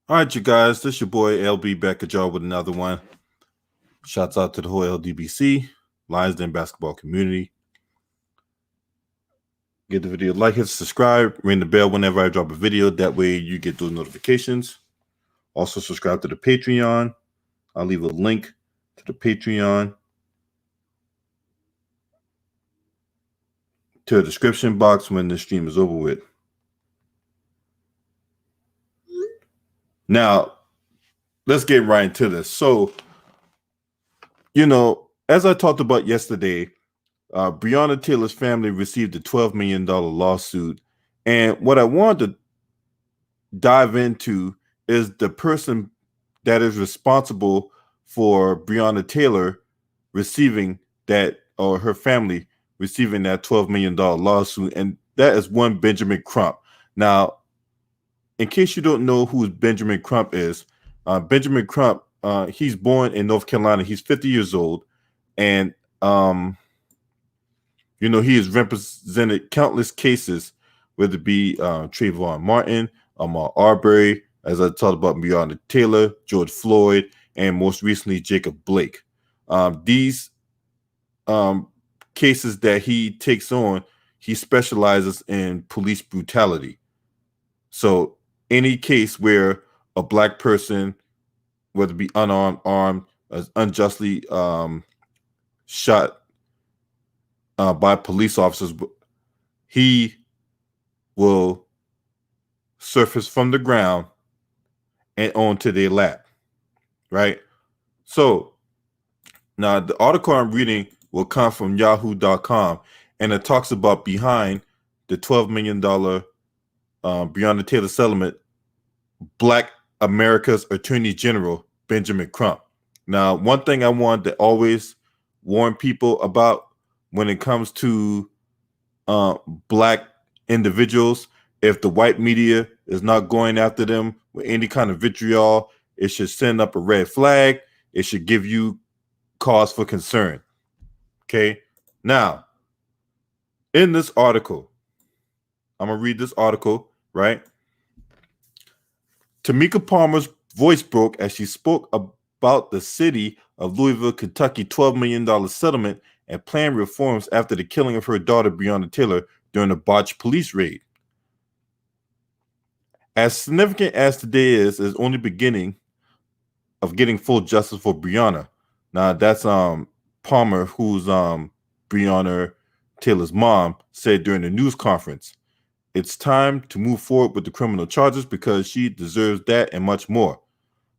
All right, you guys, this your boy LB back at y'all with another one. Shouts out to the whole LDBC, Lions Den basketball community. Get the video like, hit subscribe, ring the bell whenever I drop a video. That way you get those notifications. Also subscribe to the Patreon. I'll leave a link to the Patreon to the description box when the stream is over with. Now, let's get right into this. So, as I talked about yesterday, Breonna Taylor's family received a $12 million lawsuit. And what I wanted to dive into is the person that is responsible for Breonna Taylor receiving that, or her family receiving that $12 million lawsuit. And that is one Benjamin Crump. Now, in case you don't know who Benjamin Crump is, Benjamin Crump, he's born in North Carolina. He's 50 years old. And, he has represented countless cases, whether it be Trayvon Martin, Ahmaud Arbery, as I talked about, Breonna Taylor, George Floyd, and most recently, Jacob Blake. These cases that he takes on, he specializes in police brutality. So any case where a black person, whether it be unarmed, armed, unjustly shot by police officers, he will surface from the ground and onto their lap, right? So now the article I'm reading will come from yahoo.com, and it talks about behind the $12 million Breonna Taylor settlement, Black America's Attorney General, Benjamin Crump. Now, one thing I want to always warn people about when it comes to black individuals, if the white media is not going after them with any kind of vitriol, it should send up a red flag. It should give you cause for concern. Okay. Now, in this article, I'm going to read this article, right? Tamika Palmer's voice broke as she spoke about the city of Louisville, Kentucky $12 million settlement and planned reforms after the killing of her daughter, Breonna Taylor, during a botched police raid. As significant as today is only beginning of getting full justice for Breonna. Now, that's Palmer, who's Breonna Taylor's mom, said during a news conference. It's time to move forward with the criminal charges because she deserves that and much more.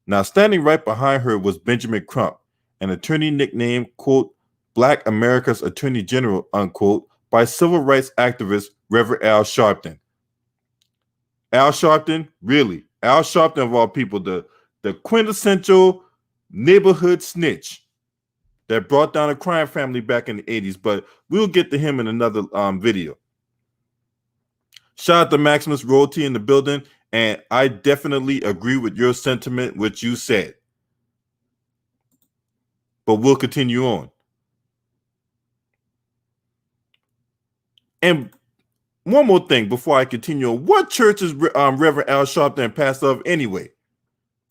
Now, standing right behind her was Benjamin Crump, an attorney nicknamed, quote, Black America's Attorney General, unquote, by civil rights activist Reverend Al Sharpton. Al Sharpton, really? Al Sharpton, of all people, the quintessential neighborhood snitch that brought down a crime family back in the 80s, but we'll get to him in another video. Shout out to Maximus Royalty in the building, and I definitely agree with your sentiment, which you said. But we'll continue on. And one more thing before I continue on. What church is Reverend Al Sharpton pastor of anyway?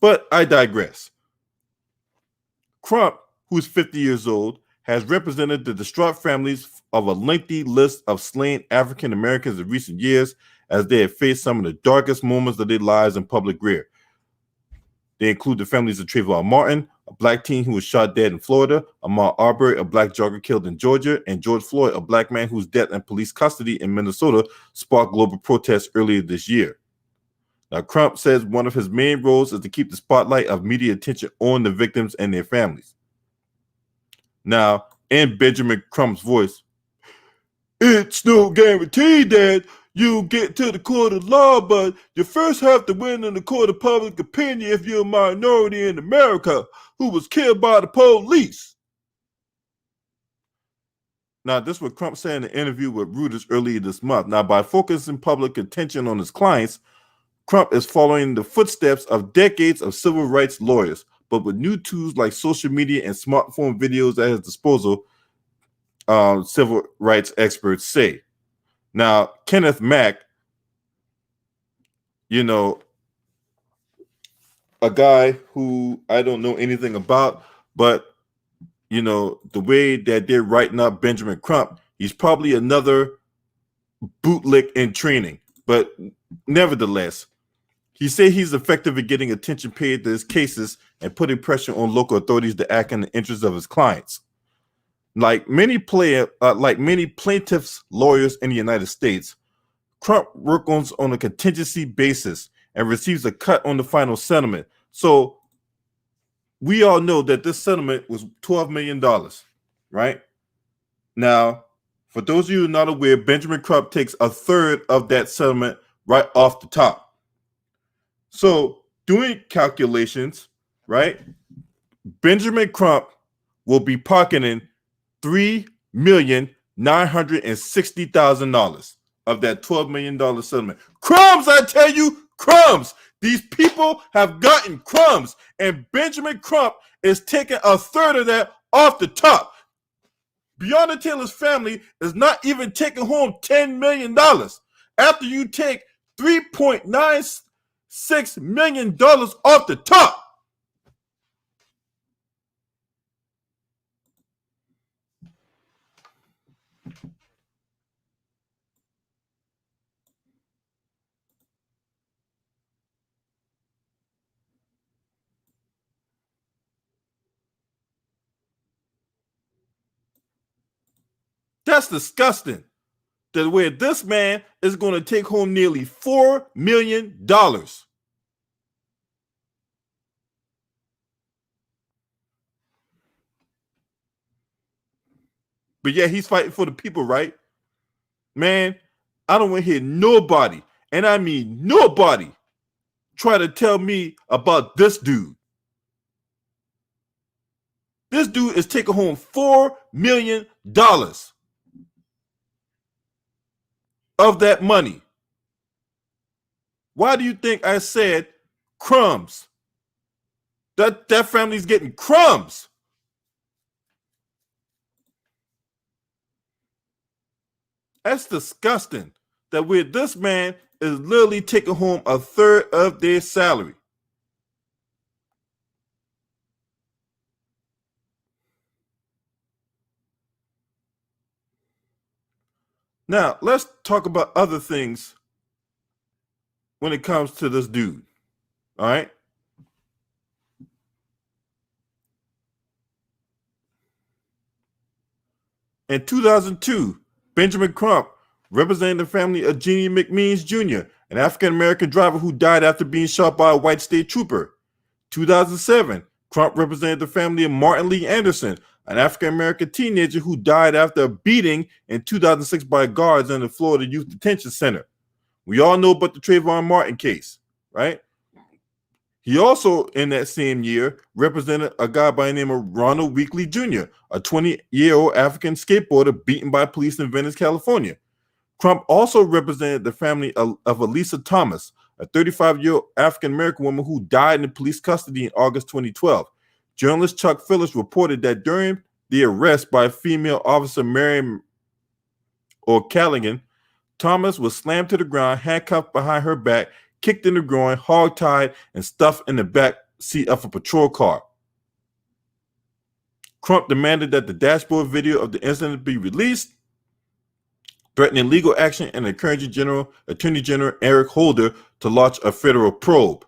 But I digress. Crump, who's 50 years old, has represented the distraught families of a lengthy list of slain African Americans in recent years as they have faced some of the darkest moments of their lives in public rear. They include the families of Trayvon Martin, a black teen who was shot dead in Florida, Ahmaud Arbery, a black jogger killed in Georgia, and George Floyd, a black man whose death in police custody in Minnesota sparked global protests earlier this year. Now, Crump says one of his main roles is to keep the spotlight of media attention on the victims and their families. Now, in Benjamin Crump's voice, it's no guarantee that you get to the court of law, but you first have to win in the court of public opinion if you're a minority in America who was killed by the police. Now, this is what Crump said in an interview with Reuters earlier this month. Now, by focusing public attention on his clients, Crump is following the footsteps of decades of civil rights lawyers, but with new tools like social media and smartphone videos at his disposal, civil rights experts say. Now, Kenneth Mack, a guy who I don't know anything about, but you know, the way that they're writing up Benjamin Crump, he's probably another bootlick in training. But nevertheless, he said he's effective at getting attention paid to his cases and putting pressure on local authorities to act in the interests of his clients. Like many plaintiffs' lawyers in the United States, Crump works on a contingency basis and receives a cut on the final settlement. So we all know that this settlement was $12 million, right? Now, for those of you not aware, Benjamin Crump takes a third of that settlement right off the top. So doing calculations, right? Benjamin Crump will be pocketing $3,960,000 of that $12 million settlement. Crumbs, I tell you, crumbs. These people have gotten crumbs, and Benjamin Crump is taking a third of that off the top. Breonna Taylor's family is not even taking home $10 million after you take $3.96 million off the top. That's disgusting. The way this man is going to take home nearly $4 million. But yeah, he's fighting for the people, right? Man, I don't want to hear nobody, and I mean nobody, try to tell me about this dude. This dude is taking home $4 million of that money. Why do you think I said crumbs? That family's getting crumbs. That's disgusting. That where this man is literally taking home a third of their salary. Now, let's talk about other things when it comes to this dude. All right? In 2002, Benjamin Crump, representing the family of Jeannie McMeans Jr., an African-American driver who died after being shot by a white state trooper. 2007, Crump represented the family of Martin Lee Anderson, an African-American teenager who died after a beating in 2006 by guards in the Florida Youth Detention Center. We all know about the Trayvon Martin case, right? He also, in that same year, represented a guy by the name of Ronald Weakley Jr., a 20-year-old African skateboarder beaten by police in Venice, California. Crump also represented the family of Elisa Thomas, a 35-year-old African-American woman who died in police custody in August 2012. Journalist Chuck Phillips reported that during the arrest by female officer Mary O'Callaghan, Thomas was slammed to the ground, handcuffed behind her back, kicked in the groin, hog-tied, and stuffed in the back seat of a patrol car. Crump demanded that the dashboard video of the incident be released, threatening legal action and encouraging Attorney General Eric Holder to launch a federal probe.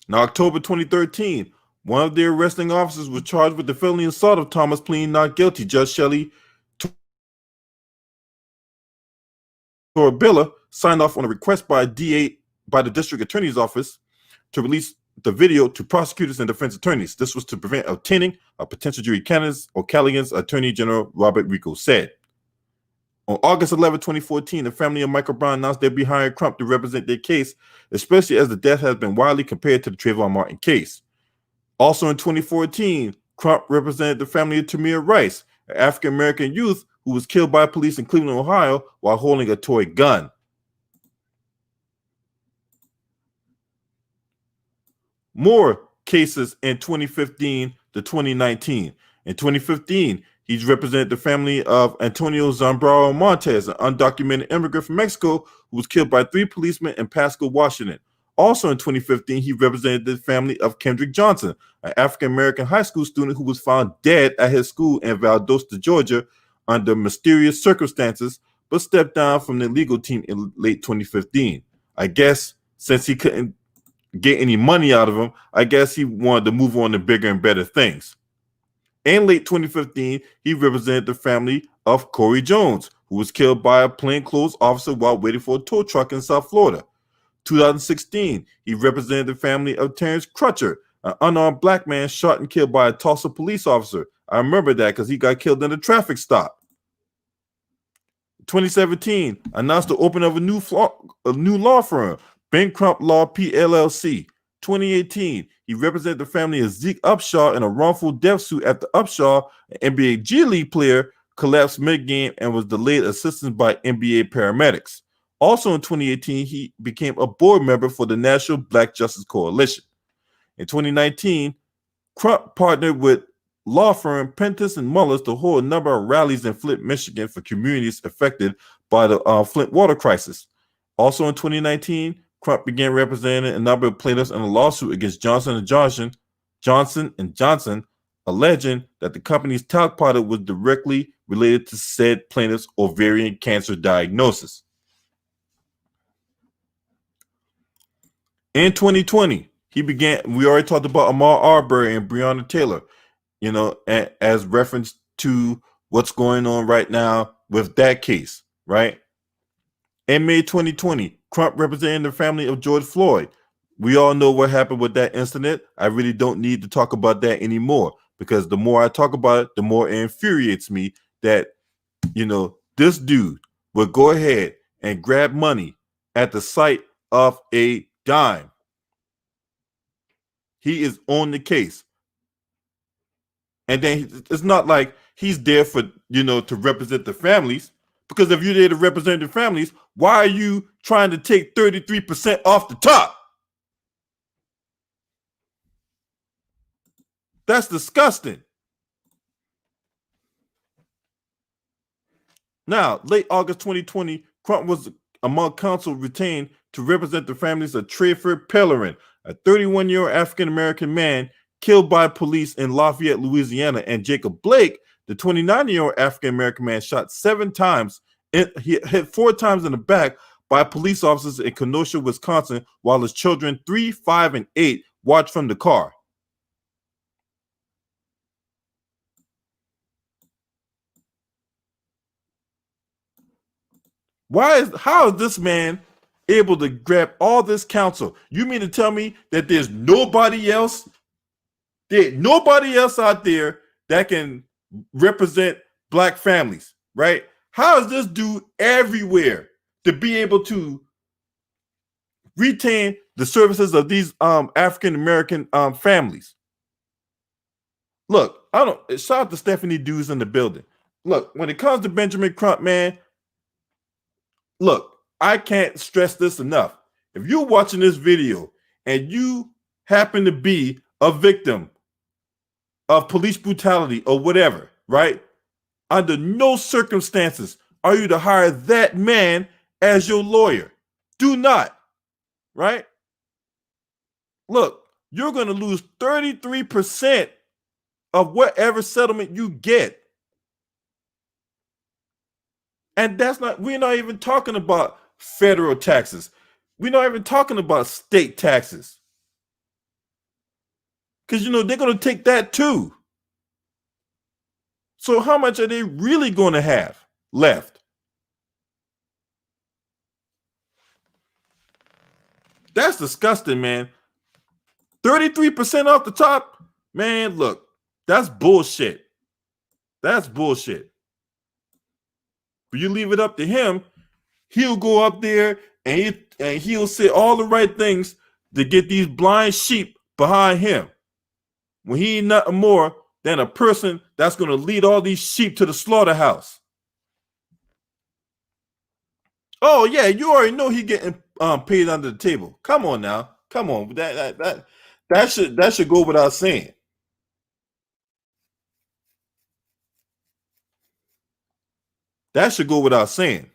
In October 2013, one of their arresting officers was charged with the felony assault of Thomas, pleading not guilty. Judge Shelley Torabella signed off on a request by the district attorney's office to release the video to prosecutors and defense attorneys. This was to prevent obtaining a potential jury candidates, O'Callaghan's Attorney General Robert Rico said. On August 11, 2014, the family of Michael Brown announced they'd be hiring Crump to represent their case, especially as the death has been widely compared to the Trayvon Martin case. Also in 2014, Crump represented the family of Tamir Rice, an African-American youth who was killed by police in Cleveland, Ohio, while holding a toy gun. More cases in 2015 to 2019. In 2015, He's represented the family of Antonio Zambrano Montes, an undocumented immigrant from Mexico who was killed by 3 policemen in Pasco, Washington. Also in 2015, he represented the family of Kendrick Johnson, an African-American high school student who was found dead at his school in Valdosta, Georgia, under mysterious circumstances, but stepped down from the legal team in late 2015. I guess since he couldn't get any money out of him, I guess he wanted to move on to bigger and better things. In late 2015, he represented the family of Corey Jones, who was killed by a plainclothes officer while waiting for a tow truck in South Florida. 2016, he represented the family of Terrence Crutcher, an unarmed black man shot and killed by a Tulsa police officer. I remember that because he got killed in a traffic stop. 2017, announced the opening of a new law firm, Ben Crump Law PLLC. 2018, he represented the family of Zeke Upshaw in a wrongful death suit after Upshaw, an NBA G League player, collapsed mid-game and was delayed assistance by NBA paramedics. Also in 2018, he became a board member for the National Black Justice Coalition. In 2019, Crump partnered with law firm Pentis and Mullers to hold a number of rallies in Flint, Michigan for communities affected by the Flint water crisis. Also in 2019, Crump began representing a number of plaintiffs in a lawsuit against Johnson & Johnson, alleging that the company's talc powder was directly related to said plaintiff's ovarian cancer diagnosis. In 2020, we already talked about Ahmaud Arbery and Breonna Taylor, as reference to what's going on right now with that case, right? In May 2020, Crump representing the family of George Floyd. We all know what happened with that incident. I really don't need to talk about that anymore because the more I talk about it, the more it infuriates me that, this dude would go ahead and grab money at the sight of a dime. He is on the case. And then it's not like he's there for, to represent the families. Because if you're there to represent the families, why are you trying to take 33% off the top? That's disgusting. Now, late August 2020, Crump was among counsel retained to represent the families of Trayford Pellerin, a 31-year-old African-American man killed by police in Lafayette, Louisiana, and Jacob Blake, the 29-year-old African-American man shot 7 times. He hit 4 times in the back by police officers in Kenosha, Wisconsin, while his children 3, 5, and 8 watched from the car. How is this man able to grab all this counsel? You mean to tell me that there's nobody else? There's nobody else out there that can represent black families, right? How is this dude everywhere to be able to retain the services of these African-American families? Look, shout out to Stephanie Dews in the building. Look, when it comes to Benjamin Crump, man, look, I can't stress this enough. If you're watching this video and you happen to be a victim of police brutality or whatever, right? Under no circumstances are you to hire that man as your lawyer. Do not, right? Look, you're going to lose 33% of whatever settlement you get. And we're not even talking about federal taxes. We're not even talking about state taxes. Because, they're going to take that too. So how much are they really going to have left? That's disgusting, man. 33% off the top? Man, look, that's bullshit. That's bullshit. But you leave it up to him, he'll go up there and he'll say all the right things to get these blind sheep behind him. When he ain't nothing more than a person that's going to lead all these sheep to the slaughterhouse. Oh yeah, you already know he getting paid under the table. Come on now, come on. That should go without saying. That should go without saying.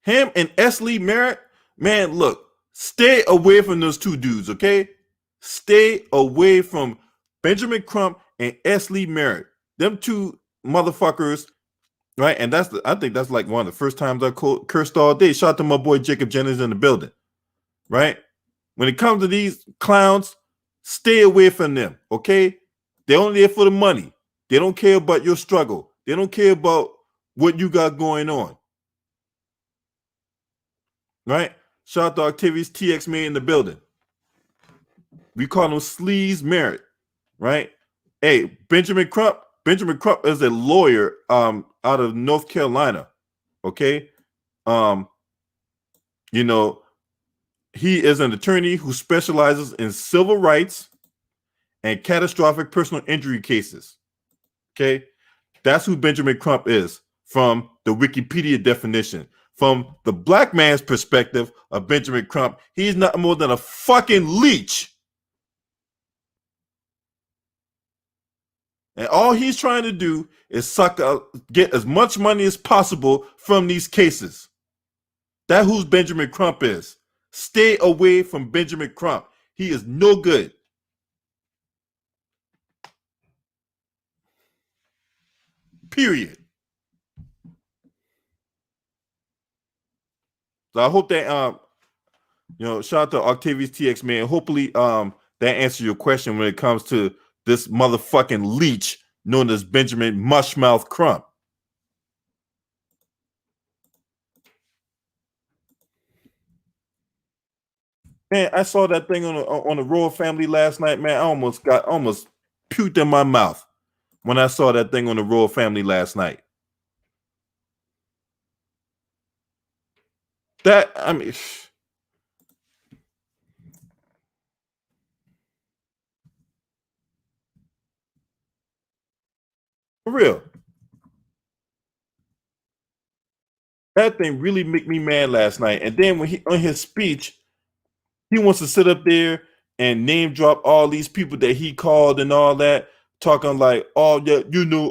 Him and S. Lee Merritt, man, look, stay away from those two dudes, okay? Stay away from Benjamin Crump and S. Lee Merritt. Them two motherfuckers, right? And I think that's like one of the first times I cursed all day. Shout out to my boy Jacob Jennings in the building, right? When it comes to these clowns, stay away from them, okay? They're only there for the money. They don't care about your struggle. They don't care about what you got going on. Right? Shout out to Octavius TX Man in the building. We call him Sleaze Merritt, right? Hey, Benjamin Crump is a lawyer out of North Carolina. Okay. You know, he is an attorney who specializes in civil rights and catastrophic personal injury cases. Okay. That's who Benjamin Crump is from the Wikipedia definition. From the black man's perspective of Benjamin Crump, he's nothing more than a fucking leech. And all he's trying to do is suck out, get as much money as possible from these cases. That's who Benjamin Crump is. Stay away from Benjamin Crump. He is no good. Period. So I hope that shout out to Octavius TX Man. Hopefully that answers your question when it comes to this motherfucking leech known as Benjamin Mushmouth Crump. Man, I saw that thing on the Royal Family last night, man. I almost puked in my mouth when I saw that thing on the Royal Family last night. That, I mean, for real. That thing really made me mad last night. And then when he on his speech, he wants to sit up there and name drop all these people that he called and all that, talking like, oh yeah,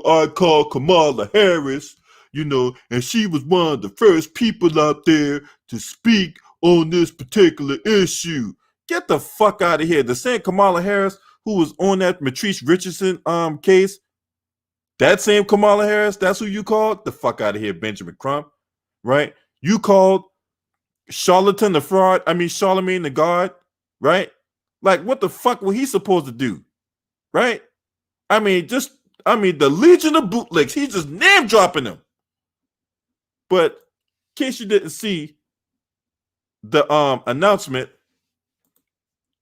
I called Kamala Harris, and she was one of the first people out there to speak on this particular issue. Get the fuck out of here. The same Kamala Harris who was on that Matrice Richardson case, that same Kamala Harris, that's who you called? The fuck out of here, Benjamin Crump, right? You called Charlatan the fraud, Charlemagne the God, right? Like, what the fuck was he supposed to do, right? The Legion of Bootlegs, he's just name dropping them. But in case you didn't see the announcement,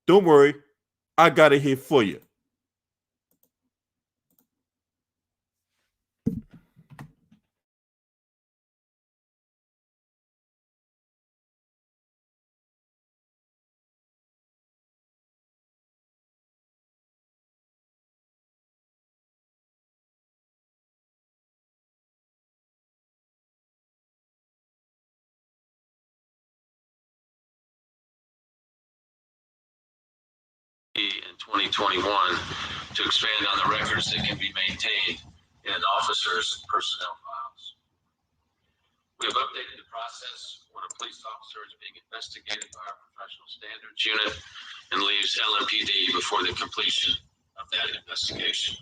don't worry, I got it here for you. In 2021 to expand on the records that can be maintained in an officer's personnel files. We have updated the process when a police officer is being investigated by our professional standards unit and leaves LMPD before the completion of that investigation.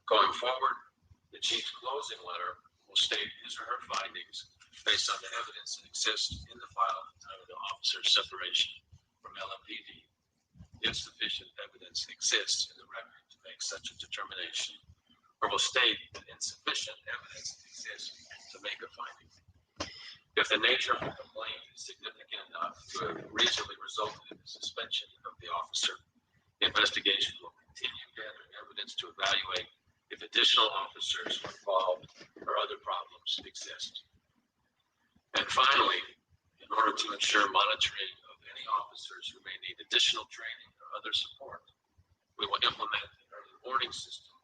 Going forward, the chief's closing letter will state his or her findings based on the evidence that exists in the file at the time of the officer's separation from LMPD. Insufficient evidence exists in the record to make such a determination, or will state that insufficient evidence exists to make a finding. If the nature of the complaint is significant enough to have reasonably resulted in the suspension of the officer, the investigation will continue gathering evidence to evaluate if additional officers are involved or other problems exist. And finally, in order to ensure monitoring of any officers who may need additional training or other support, we will implement an early warning system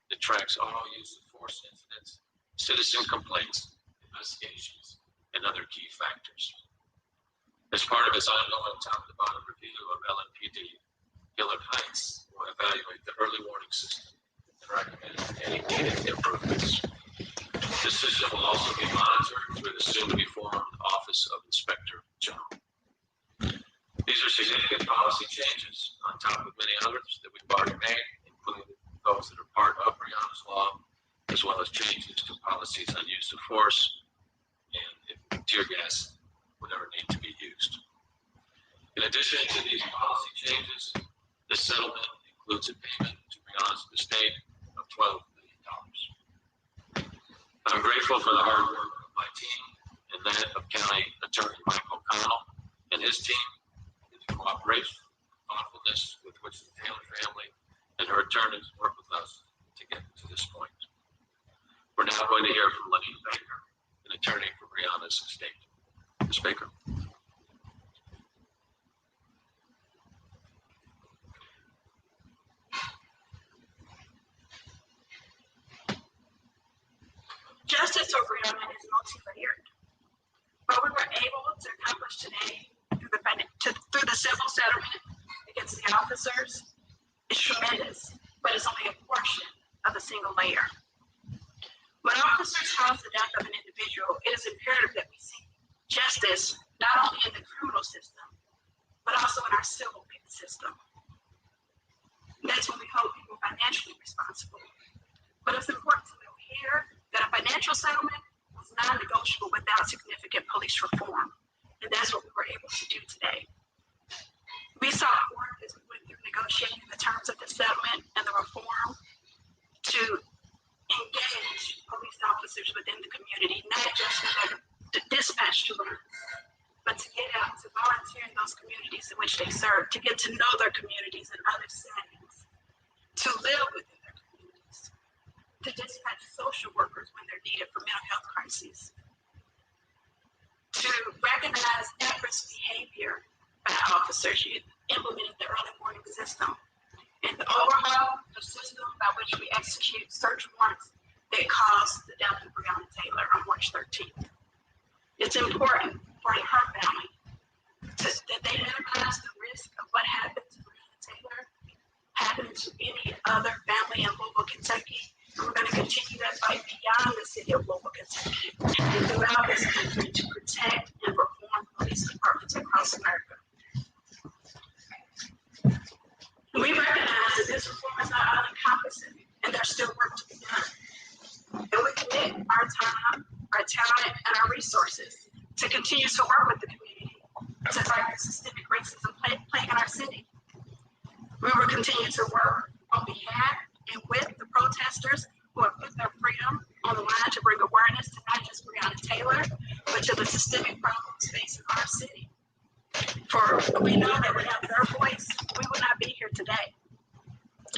that tracks all use of force incidents, citizen complaints, investigations, and other key factors. As part of his ongoing top-to-bottom review of LMPD, Gillard Heights will evaluate the early warning system and recommend any position will also be monitored through the soon-to-be-formed Office of Inspector General. These are significant policy changes on top of many others that we've already made, including those that are part of Brianna's law, as well as changes to policies on use of force and if tear gas would ever need to be used. In addition to these policy changes, this settlement includes a payment to Brianna's estate of $12 million. I'm grateful for the hard work of my team and that of County Attorney Michael O'Connell and his team, and the cooperation and thoughtfulness with which the Taylor family and her attorneys work with us to get to this point. We're now going to hear from Lenita Baker, an attorney for Brianna's estate. Ms. Baker. Justice for Brianna is multi-layered. What we were able to accomplish today through the civil settlement against the officers is tremendous, but it's only a portion of a single layer. When officers cause the death of an individual, it is imperative that we seek justice not only in the criminal system, but also in our civil system. That's when we hold people financially responsible. But it's important to know here that a financial settlement was non-negotiable without significant police reform. And that's what we were able to do today. We saw court as we went through negotiating the terms of the settlement and the reform to engage police officers within the community, not just for them to dispatch to learn, but to get out, to volunteer in those communities in which they serve, to get to know their communities and other settings, to live within their communities, to dispatch social workers when they're needed for mental health crises, to recognize at-risk behavior by officers implementing the early warning system, and to overhaul the system by which we execute search warrants that caused the death of Breonna Taylor on March 13th. It's important for her family that they minimize the risk of what happened to Breonna Taylor happened to any other family in Louisville, Kentucky. And we're going to continue that fight beyond the city of Louisville, Kentucky, and throughout this country to protect and reform police departments across America. We recognize that this reform is not all-encompassing, and there's still work to be done. And we commit our time, our talent, and our resources to continue to work with the community to fight the systemic racism plaguing our city. We will continue to work on behalf and with the protesters who have put their freedom on the line to bring awareness to not just Breonna Taylor, but to the systemic problems facing our city. For we know that without their voice, we would not be here today.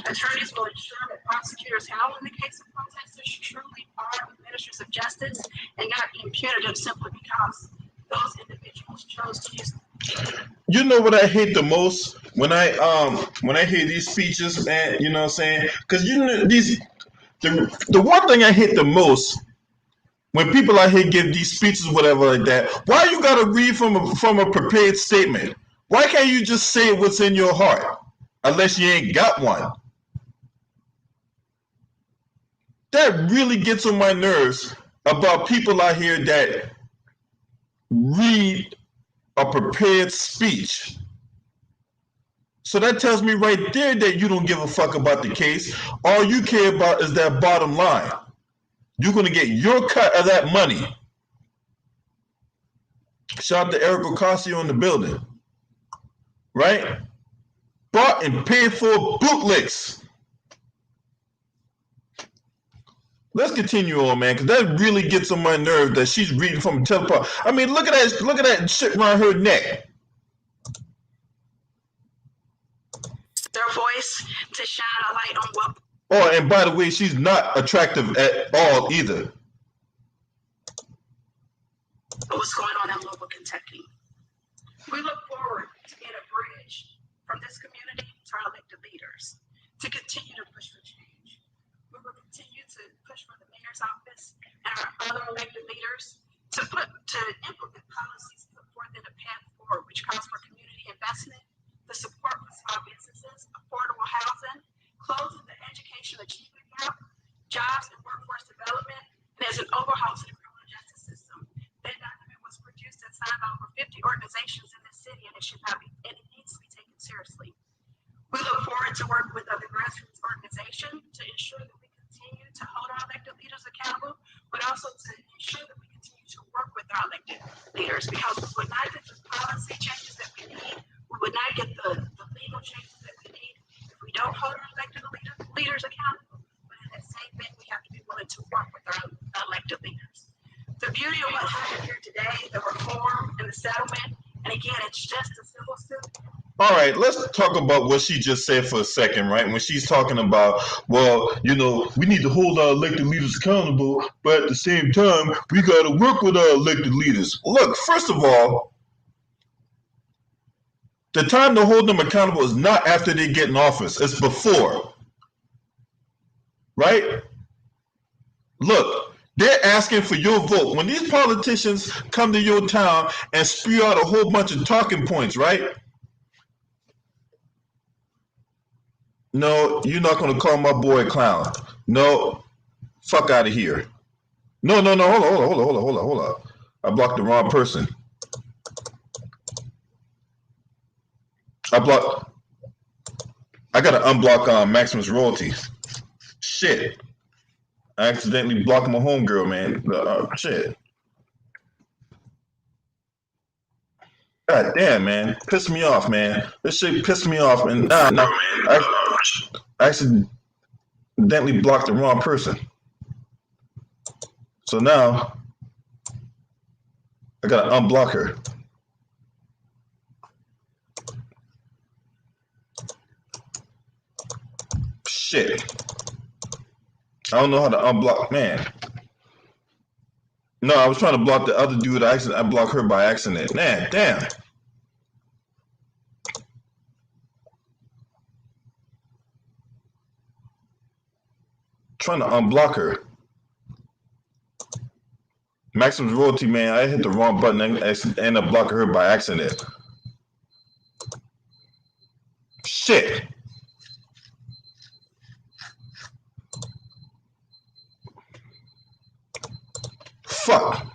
Attorneys will ensure that prosecutors handling the case of protesters truly are ministers of justice and not being punitive simply because those individuals chose to use. You know what I hate the most when I hear these speeches, man. You know what I'm saying? Because you know the one thing I hate the most when people out here give these speeches, whatever like that. Why you gotta read from a prepared statement? Why can't you just say what's in your heart, unless you ain't got one? That really gets on my nerves about people out here that read a prepared speech. So that tells me right there that you don't give a fuck about the case. All you care about is that bottom line. You're going to get your cut of that money. Shout out to Eric Ocasio in the building. Right? Bought and paid for bootlicks. Let's continue on, man, because that really gets on my nerve that she's reading from a teleprompter. I mean, look at that shit around her neck. Their voice to shine a light on what. Oh, and by the way, she's not attractive at all either. What's going on in Louisville, Kentucky? We look forward to being a bridge from this community to our elected leaders to continue to push for change. We will continue to push for the mayor's office and our other elected leaders to implement policies put forth in a path forward, which calls for community investment, the support for small businesses, affordable housing, closing the education achievement gap, jobs and workforce development, and as an overhaul to the criminal justice system. That document was produced and signed by over 50 organizations in this city, and it should not be, and it needs to be taken seriously. We look forward to working with other grassroots organizations to ensure that we continue to hold our elected leaders accountable, but also to ensure that we continue to work with our elected leaders, because we would not get the policy changes that we need, we would not get the legal changes that we need if we don't hold our elected leaders accountable. But in that same vein, we have to be willing to work with our elected leaders. The beauty of what happened here today, the reform and the settlement, and again, it's just a civil suit. All right, let's talk about what she just said for a second, right? When she's talking about, well, you know, we need to hold our elected leaders accountable, but at the same time, we got to work with our elected leaders. Look, first of all, the time to hold them accountable is not after they get in office, it's before, right? Look, they're asking for your vote. When these politicians come to your town and spew out a whole bunch of talking points, right? No, you're not going to call my boy a clown. No, fuck out of here. No, hold on. I blocked the wrong person. I got to unblock Maximus royalties. Shit. I accidentally blocked my homegirl, man. Shit. God damn, man. Pissed me off, man. This shit pissed me off. And now I accidentally blocked the wrong person. So now I gotta unblock her. Shit. I don't know how to unblock, man. No, I was trying to block the other dude. I blocked her by accident. Man, damn. Trying to unblock her. Maxim's royalty, man. I hit the wrong button and ended up blocking her by accident. Shit. Fuck.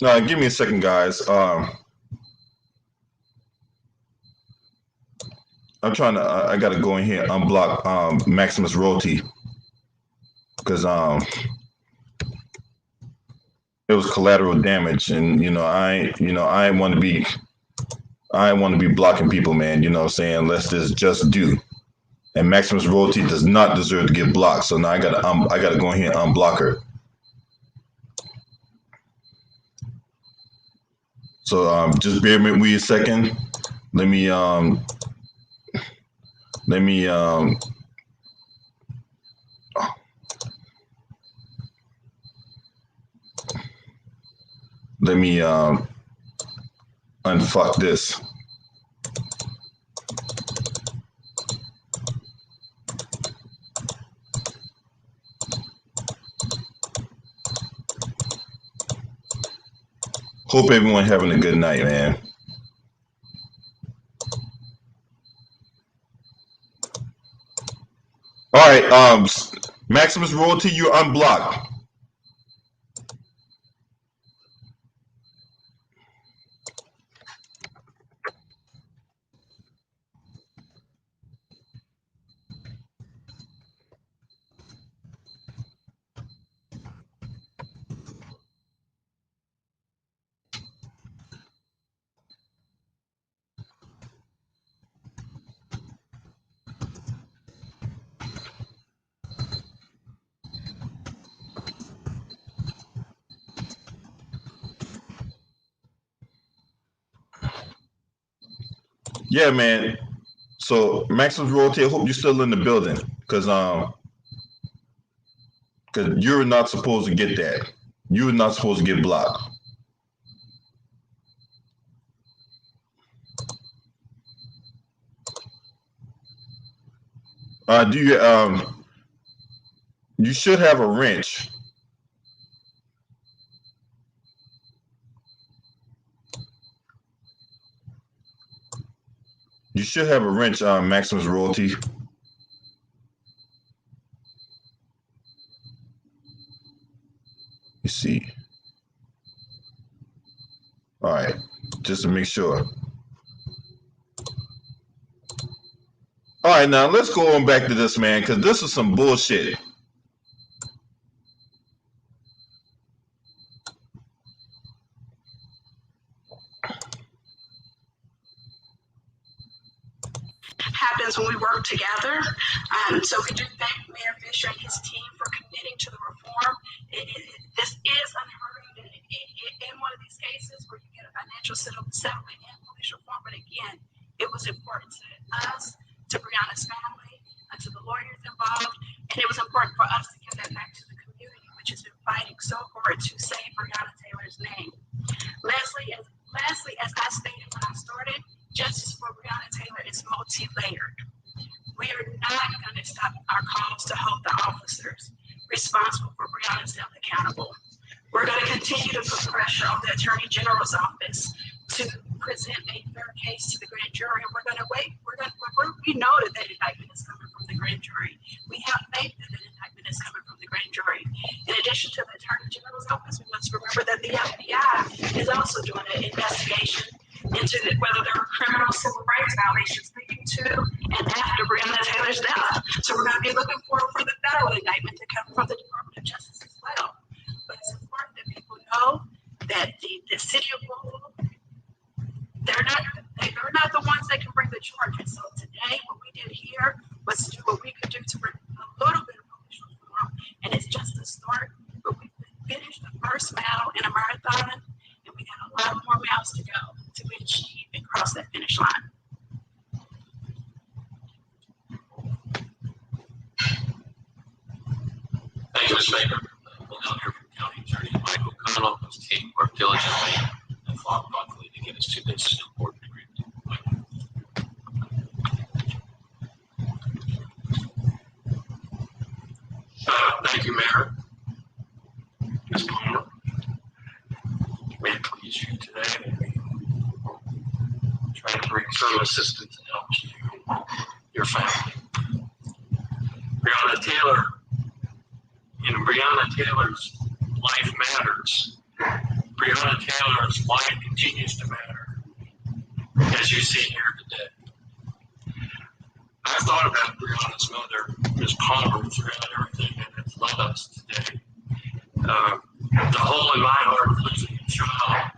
No, give me a second, guys. I'm trying to. I gotta go in here and unblock Maximus royalty because it was collateral damage, and I want to be blocking people, man. You know what I'm saying? Let's just do. And Maximus royalty does not deserve to get blocked. So now I gotta go in here and unblock her. So just bear with me a second. Let me unfuck this. Hope everyone having a good night, man. All right, Maximus royalty, you're unblocked. Yeah, man. So Maximus royalty, I hope you're still in the building, because you're not supposed to get that. You're not supposed to get blocked. Do you should have a wrench. You should have a wrench on Maximus royalty. You see. All right, just to make sure. All right, now let's go on back to this, man, because this is some bullshit. Happens when we work together. So we do thank Mayor Fisher and his team for committing to the reform. This is unheard of in one of these cases where you get a financial settlement and police reform. But again, it was important to us, to Breonna's family, and to the lawyers involved. And it was important for us to give that back to the community, which has been fighting so hard to save Breonna Taylor's name. Lastly, as I stated when I started, justice for Breonna Taylor is multi-layered. We are not going to stop our calls to hold the officers responsible for Breonna's death accountable. We're going to continue to put pressure on the Attorney General's office to present a fair case to the grand jury. And we're going to wait. We know that that indictment is coming from the grand jury. We have faith that that indictment is coming from the grand jury. In addition to the Attorney General's office, we must remember that the FBI is also doing an investigation into whether there are criminal civil rights violations leading to and after Breonna Taylor's death. So we're going to be looking for the federal indictment to come from the Department of Justice as well. But it's important that people know that the city of Louisville, they're not the ones that can bring the charges. So today, what we did here was to do what we could do to bring a little bit of police reform, and it's just a start. But we finished the first mile in a marathon, and we got a lot more miles to go to achieve and cross that finish line. Thank you, Ms. Baker. We'll now hear from County Attorney Michael Connell, whose team worked diligently and fought thoughtfully to get us to this important agreement. Michael. Thank you, Mayor. Ms. Palmer, may it please you today. Trying to bring some assistance and help to you and your family. Breonna Taylor, Breonna Taylor's life matters. Breonna Taylor's life continues to matter, as you see here today. I've thought about Breonna's mother, Ms. Palmer, throughout everything that has led us today. The hole in my heart of losing a child,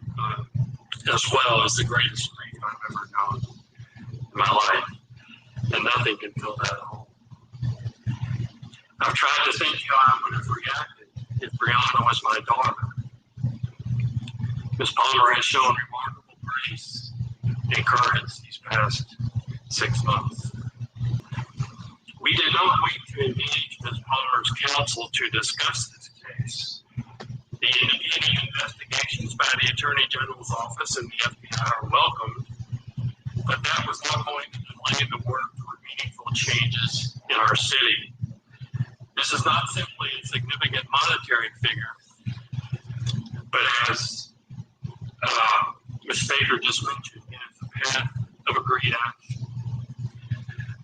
as well as the greatest grief I've ever known in my life, and nothing can fill that hole. I've tried to think how I would have reacted if Breonna was my daughter. Ms. Palmer has shown remarkable grace and courage these past 6 months. We did not wait to engage Ms. Palmer's counsel to discuss this case. The independent investigations by the Attorney General's office and the FBI are welcomed, but that was not going to delay the work toward meaningful changes in our city. This is not simply a significant monetary figure, but as Ms. Baker just mentioned, it is a path of agreed action.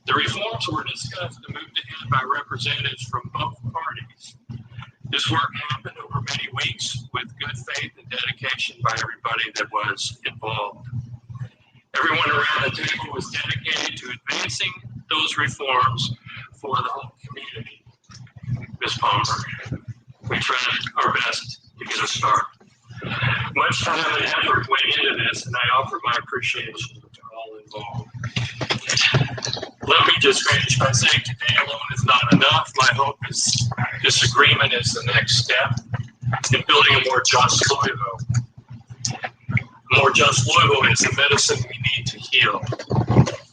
The reforms were discussed and moved ahead by representatives from both parties. This work happened over many weeks with good faith and dedication by everybody that was involved. Everyone around the table was dedicated to advancing those reforms for the whole community. Ms. Palmer, we tried our best to get us started. Much time and effort went into this, and I offer my appreciation to all involved. Let me just finish by saying today alone is not enough. My hope is this agreement is the next step in building a more just Louisville. A more just Louisville is the medicine we need to heal.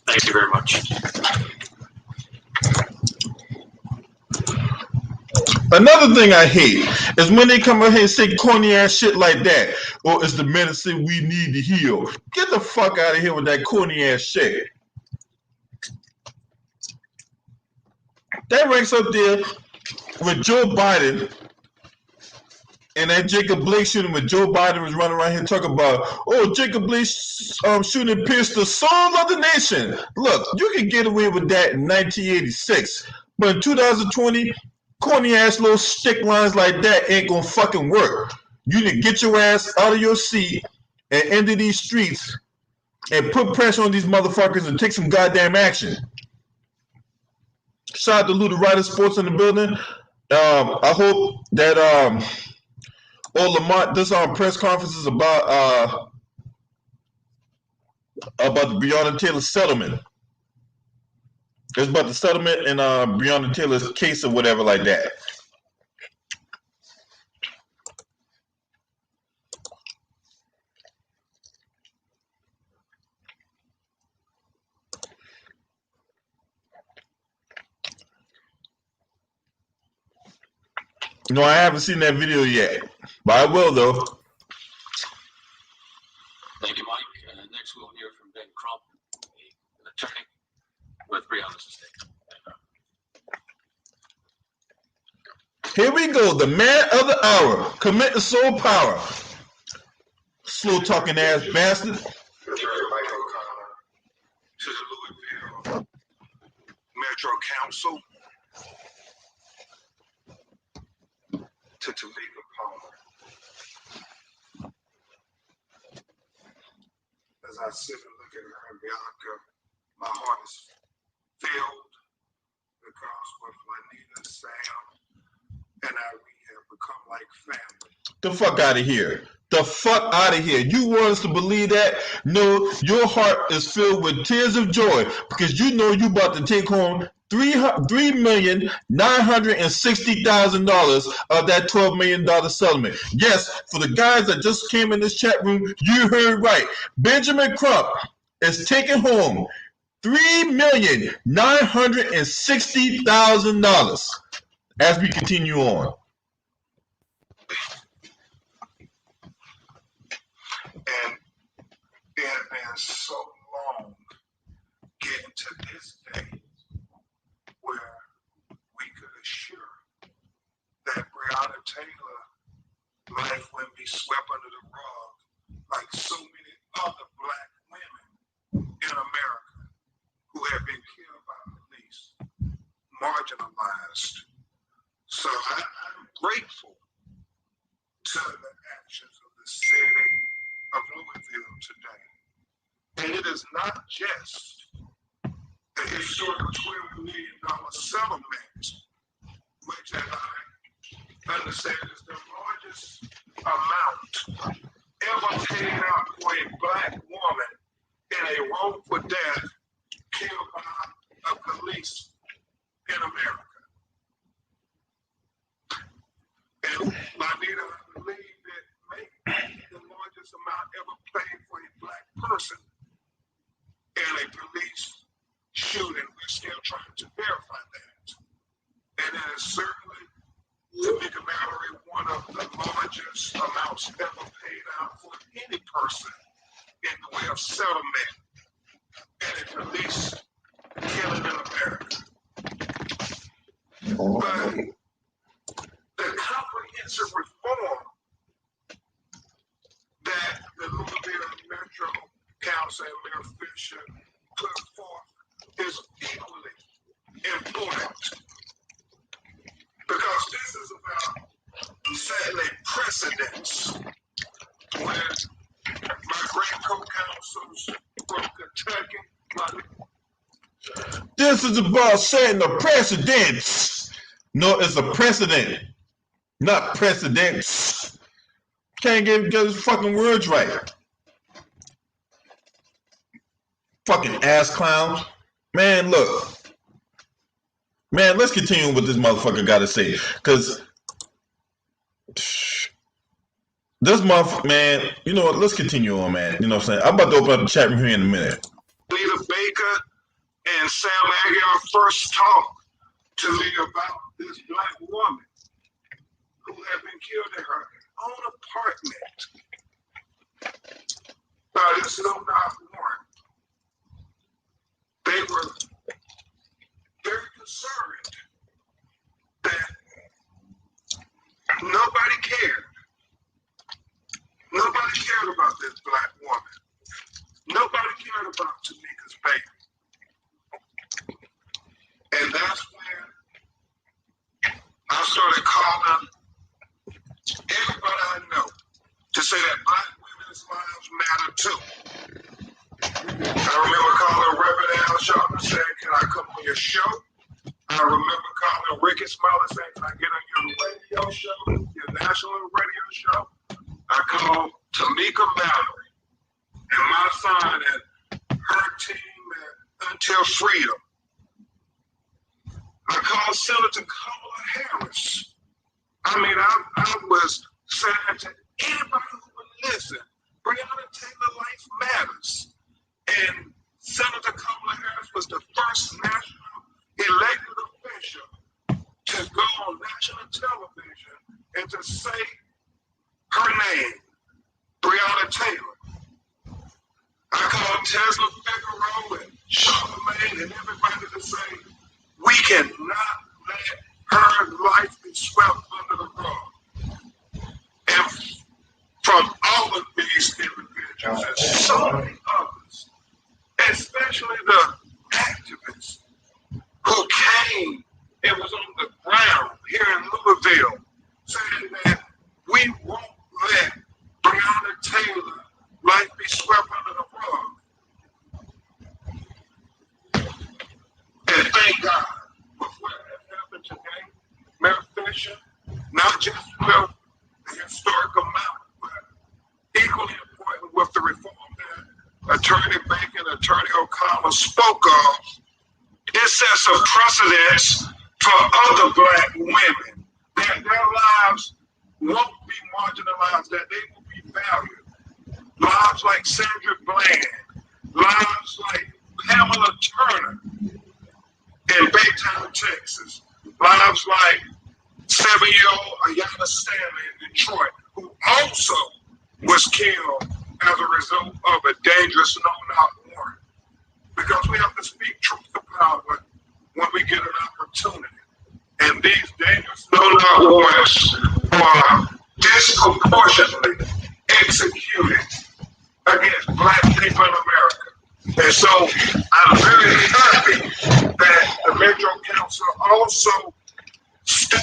Thank you very much. Another thing I hate is when they come out here and say corny ass shit like that. Or it's the medicine we need to heal. Get the fuck out of here with that corny ass shit. That ranks up there with Joe Biden And that Jacob Blake shooting with Joe Biden was running around here talking about, oh, Jacob Blake shooting pierced the soul of the nation. Look, you can get away with that in 1986, but in 2020, corny ass little stick lines like that ain't gonna fucking work. You need to get your ass out of your seat and into these streets and put pressure on these motherfuckers and take some goddamn action. Shout out to Lou the Rider Sports in the building. I hope that Lamont, this press conference is about the Breonna Taylor settlement. It's about the settlement and Breonna Taylor's case or whatever like that. No, I haven't seen that video yet, but I will though. Thank you, Mike. Next, we'll hear from Ben Crump, an attorney with Breonna's estate. Here we go, the man of the hour, committing soul power. Slow talking ass bastard. To the Louisville Metro Council, to Toledo Palmer. As I sit and look at her and Bianca, my heart is filled because with Juanita, Sam, and I, we have become like family. The fuck out of here. The fuck out of here. You want us to believe that? No, your heart is filled with tears of joy because you know you about to take home $3,960,000 of that $12 million settlement. Yes, for the guys that just came in this chat room, you heard right. Benjamin Crump is taking home $3,960,000 as we continue on. And it had been so long getting to this day where we could assure that Breonna Taylor life wouldn't be swept under the rug like so many other black women in America who have been killed by police, marginalized. So I'm grateful to the actions of the city of Louisville today. And it is not just the historic $12 million settlement, which as I understand is the largest amount ever paid out for a black woman in a wrongful death killed by a police in America. And Juanita, I believe it may be the largest amount ever paid for a black person in a police shooting. We're still trying to verify that. And it is certainly, to make a matter, one of the largest amounts ever paid out for any person in the way of settlement in a police killing in America. But the comprehensive reform that the Louisville Metro Council and Mayor Fisher put forth is equally important because this is about setting a precedence when my great co-counsels from Kentucky, This is about setting a precedence. No, it's a precedent, not precedence. Can't get his fucking words right. Fucking ass clown. Man, look. Man, let's continue what this motherfucker got to say. Because this motherfucker, man, you know what? Let's continue on, man. You know what I'm saying? I'm about to open up the chat room here in a minute. Lita Baker and Sam Aguilar first talked to me about this black woman who had been killed in her own apartment by this no-knock warrant. They were very concerned that nobody cared this black woman. Nobody cared about Tamika's baby. And that's when I started calling everybody I know to say that black women's lives matter too. I remember calling Reverend Al Sharpton saying, "Can I come on your show?" I remember calling Ricky Smiley saying, "Can I get on your radio show, your national radio show?" I called Tamika Mallory and my son and her team at Until Freedom. I called Senator Kamala Harris. I mean, I was saying to anybody who would listen, Breonna Taylor life matters. And Senator Kamala Harris was the first national elected official to go on national television and to say her name, Breonna Taylor. I called Tesla Figaro and Charlamagne and everybody to say, we cannot let her life be swept under the rug. And from all of these individuals and so many others, especially the activists who came and was on the ground here in Louisville saying that we won't let Breonna Taylor life be swept under the rug. And thank God for what has happened today. Mayor Fisher, not just with the historical amount, but equally important with the reform that Attorney Bacon and Attorney O'Connor spoke of. It sets a precedence for other black women that their lives won't be marginalized, that they will be valued. Lives like Sandra Bland, lives like Pamela Turner in Baytown, Texas, lives like 7-year-old Ayanna Stanley in Detroit, who also was killed as a result of a dangerous no-knock warrant. Because we have to speak truth to power when we get an opportunity. And these dangerous no-knock warrants are disproportionately executed against black people in America. And so I'm very happy that the Metro Council also stood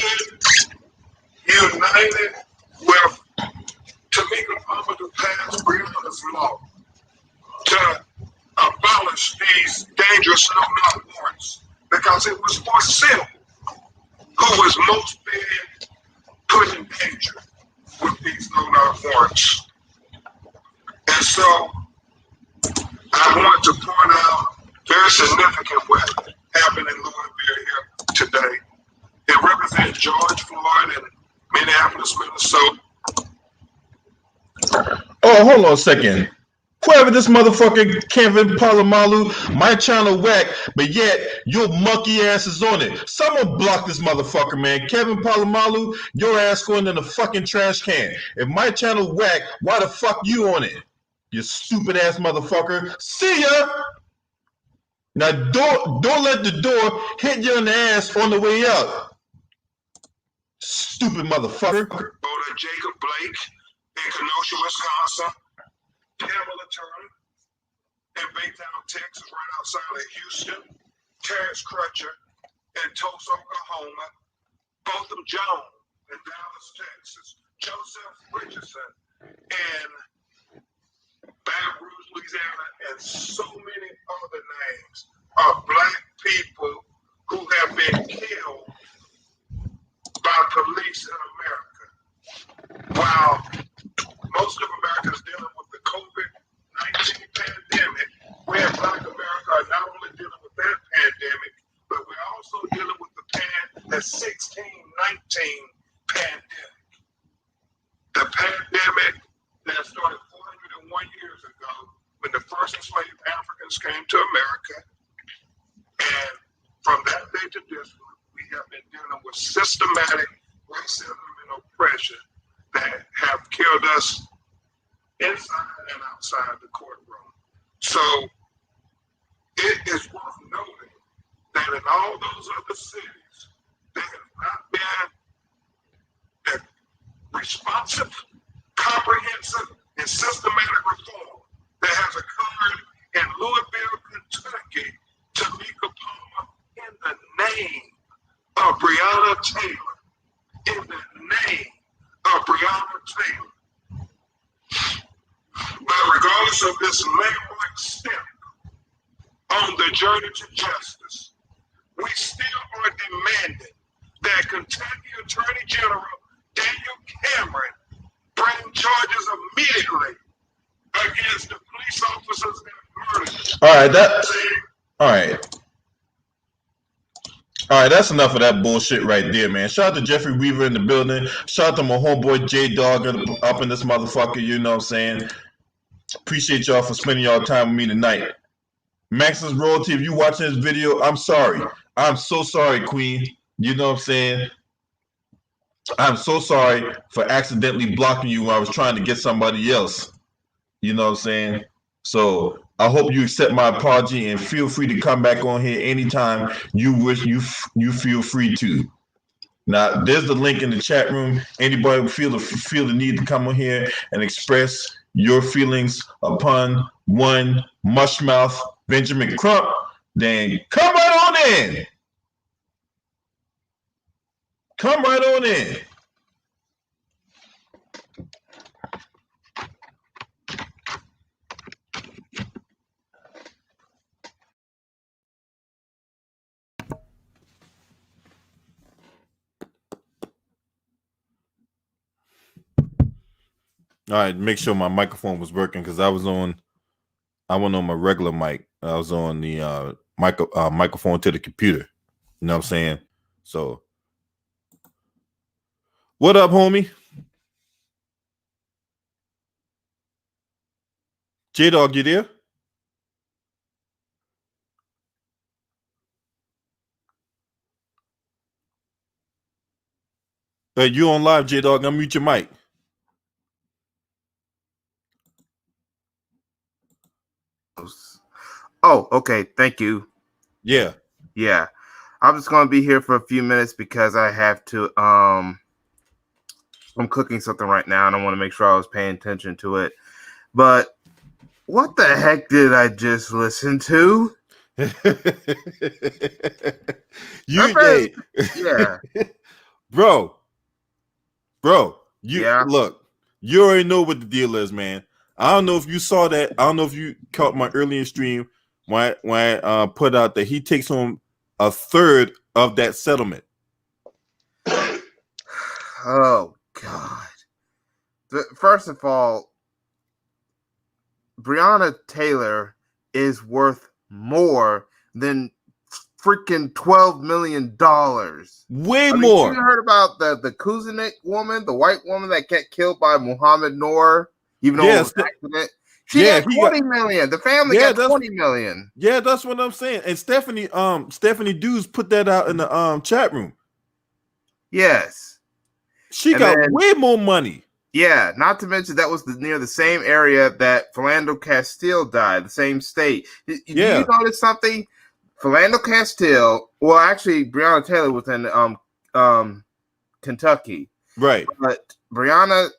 united with Tamika Palmer to pass Breonna's law to abolish these dangerous no-knock warrants, because it was for Sim who was most being put in danger with these no-knock warrants. And so I want to point out very significant what happened in Louisville here today. It represents George Floyd and Minneapolis, Minnesota. Oh, hold on a second. Whoever this motherfucker Kevin Palomalu, my channel whack, but yet your monkey ass is on it. Someone block this motherfucker, man. Kevin Palomalu, your ass going in the fucking trash can. If my channel whack, why the fuck you on it? You stupid ass motherfucker. See ya! Now don't let the door hit you in the ass on the way out. Stupid motherfucker. Voter Jacob Blake in Kenosha, Wisconsin. Pamela Turner in Baytown, Texas, right outside of Houston. Terrence Crutcher in Tulsa, Oklahoma. Botham Jones in Dallas, Texas. Joseph Richardson in Baton Rouge, Louisiana, and so many other names of black people who have been killed by police in America. While most of America is dealing with the COVID-19 pandemic, we in Black America are not only dealing with that pandemic, but we're also dealing with the 1619 pandemic. The pandemic that started 401 years ago when the first enslaved Africans came to America. And from that day to this one, we have been dealing with systematic racism and oppression that have killed us inside and outside the courtroom. So it is worth noting that in all those other cities, there has not been a responsive, comprehensive, and systematic Taylor. But regardless of this landmark step on the journey to justice, we still are demanding that Kentucky Attorney General Daniel Cameron bring charges immediately against the police officers that murdered. All right, that's enough of that bullshit right there, man. Shout out to Jeffrey Weaver in the building. Shout out to my homeboy J Dog up in this motherfucker, you know what I'm saying? Appreciate y'all for spending y'all time with me tonight. Maximus Royalty, if you watching this video, I'm sorry. I'm so sorry, Queen. You know what I'm saying? I'm so sorry for accidentally blocking you when I was trying to get somebody else. You know what I'm saying? So I hope you accept my apology and feel free to come back on here anytime you wish. You feel free to. Now there's the link in the chat room. Anybody who feel the need to come on here and express your feelings upon one mushmouth Benjamin Crump, then come right on in. Come right on in. All right, make sure my microphone was working because I wasn't on my regular mic. I was on the microphone to the computer. You know what I'm saying? So, what up, homie? J Dog, you there? You on live, J Dog? Unmute your mic. Oh, okay. Thank you. Yeah. Yeah. I'm just going to be here for a few minutes because I have to, I'm cooking something right now and I want to make sure I was paying attention to it. But what the heck did I just listen to? Yeah. Bro, look, you already know what the deal is, man. I don't know if you saw that. I don't know if you caught my earlier stream when I put out that he takes home a third of that settlement. Oh, God. First of all, Breonna Taylor is worth more than freaking $12 million. Way more. You heard about the Kuzinik woman, the white woman that got killed by Muhammad Noor, even though it was an accident? She got $20 million. The family got $20 million. Yeah, that's what I'm saying. And Stephanie Dews put that out in the chat room. Yes. She got way more money. Yeah, not to mention that was near the same area that Philando Castile died, the same state. Do you notice something? Philando Castile, well, actually, Breonna Taylor was in Kentucky. Right. But Philando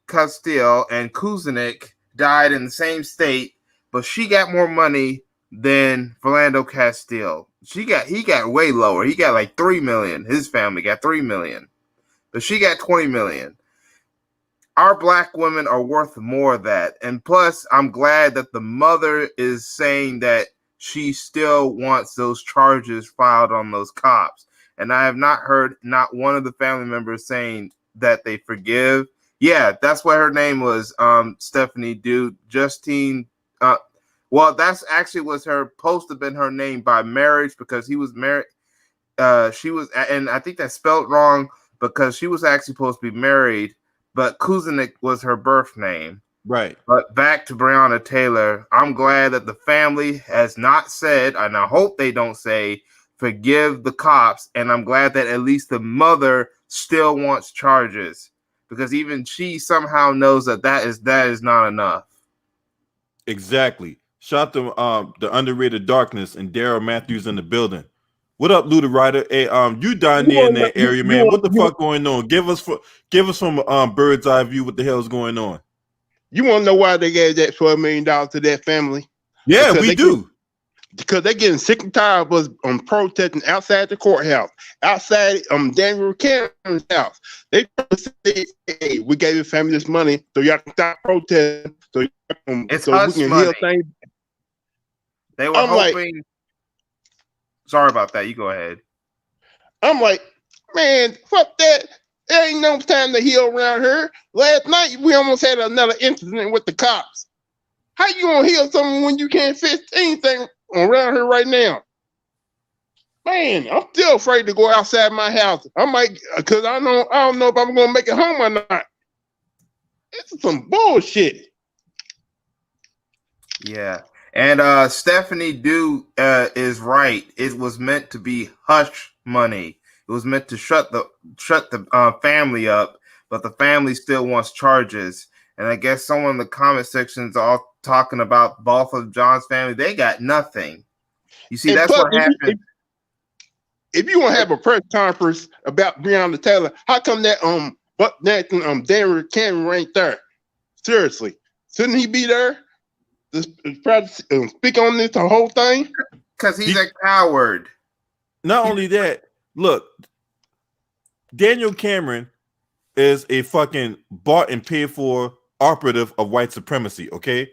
Castile and Kuzinik died in the same state, but she got more money than Philando Castile. He got way lower. He got like $3 million. His family got $3 million. But she got $20 million. Our black women are worth more of that. And plus, I'm glad that the mother is saying that she still wants those charges filed on those cops. And I have not heard not one of the family members saying that they forgive. Yeah, that's what her name was, Stephanie Dude. Justine. Well, that's actually was her supposed to have been her name by marriage because he was married. She was, and I think that's spelled wrong because she was actually supposed to be married, but Kuzinik was her birth name. Right. But back to Breonna Taylor, I'm glad that the family has not said, and I hope they don't say, forgive the cops. And I'm glad that at least the mother still wants charges because even she somehow knows that is not enough. Exactly. Shout to the underrated darkness and Daryl Matthews in the building. What up, Luda Ryder? Hey, you down there in that area, man? What the fuck going on? Give us from bird's eye view. What the hell is going on? You want to know why they gave that $12 million to that family? Yeah, we do. because they're getting sick and tired of us protesting outside the courthouse, outside Daniel Cameron's house. They trying to say, hey, we gave your family this money so y'all can stop protesting, so, It's so we hush can money. heal things. They were I'm like- hoping. Sorry about that. You go ahead. I'm like, man, fuck that. There ain't no time to heal around here. Last night we almost had another incident with the cops. How you gonna heal someone when you can't fix anything around here right now? Man, I'm still afraid to go outside my house. I'm like, cause I don't know if I'm gonna make it home or not. This is some bullshit. Yeah. And Stephanie Dew is right. It was meant to be hush money. It was meant to shut the family up, but the family still wants charges. And I guess someone in the comment sections all talking about both of John's family. They got nothing. You see, And that's plus, what happened. If you want to have a press conference about Breonna Taylor, how come that Daniel Cameron ain't there? Seriously, shouldn't he be there to try to speak on this the whole thing? Because he's a coward. Not only that, look, Daniel Cameron is a fucking bought and paid for operative of white supremacy, okay?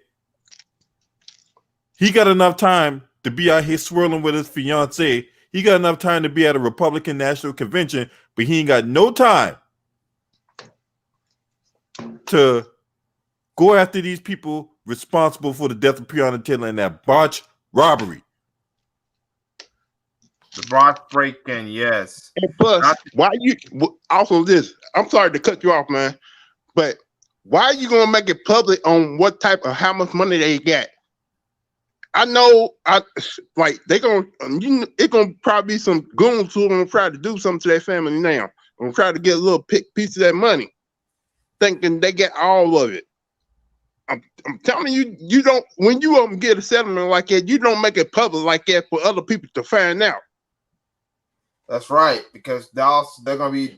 He got enough time to be out here swirling with his fiance. He got enough time to be at a Republican National Convention, but he ain't got no time to go after these people responsible for the death of Breonna Taylor and that botched robbery. The Brock break-in, yes. And plus, why you also this? I'm sorry to cut you off, man, but why are you gonna make it public on what type of how much money they got? I know, they gonna it gonna probably be some goons who are gonna try to do something to their family now. Gonna try to get a little piece of that money, thinking they get all of it. I'm telling you, you don't. When you get a settlement like that, you don't make it public like that for other people to find out. That's right, because they're gonna be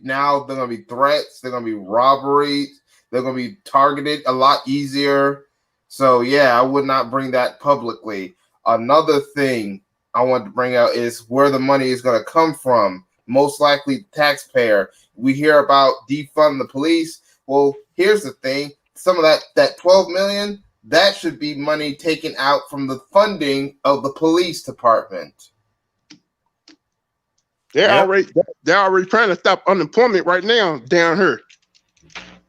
threats, they're gonna be robberies, they're gonna be targeted a lot easier. So yeah, I would not bring that publicly. Another thing I want to bring out is where the money is gonna come from. Most likely the taxpayer. We hear about defund the police. Well, here's the thing: some of that 12 million, that should be money taken out from the funding of the police department. They're already trying to stop unemployment right now down here.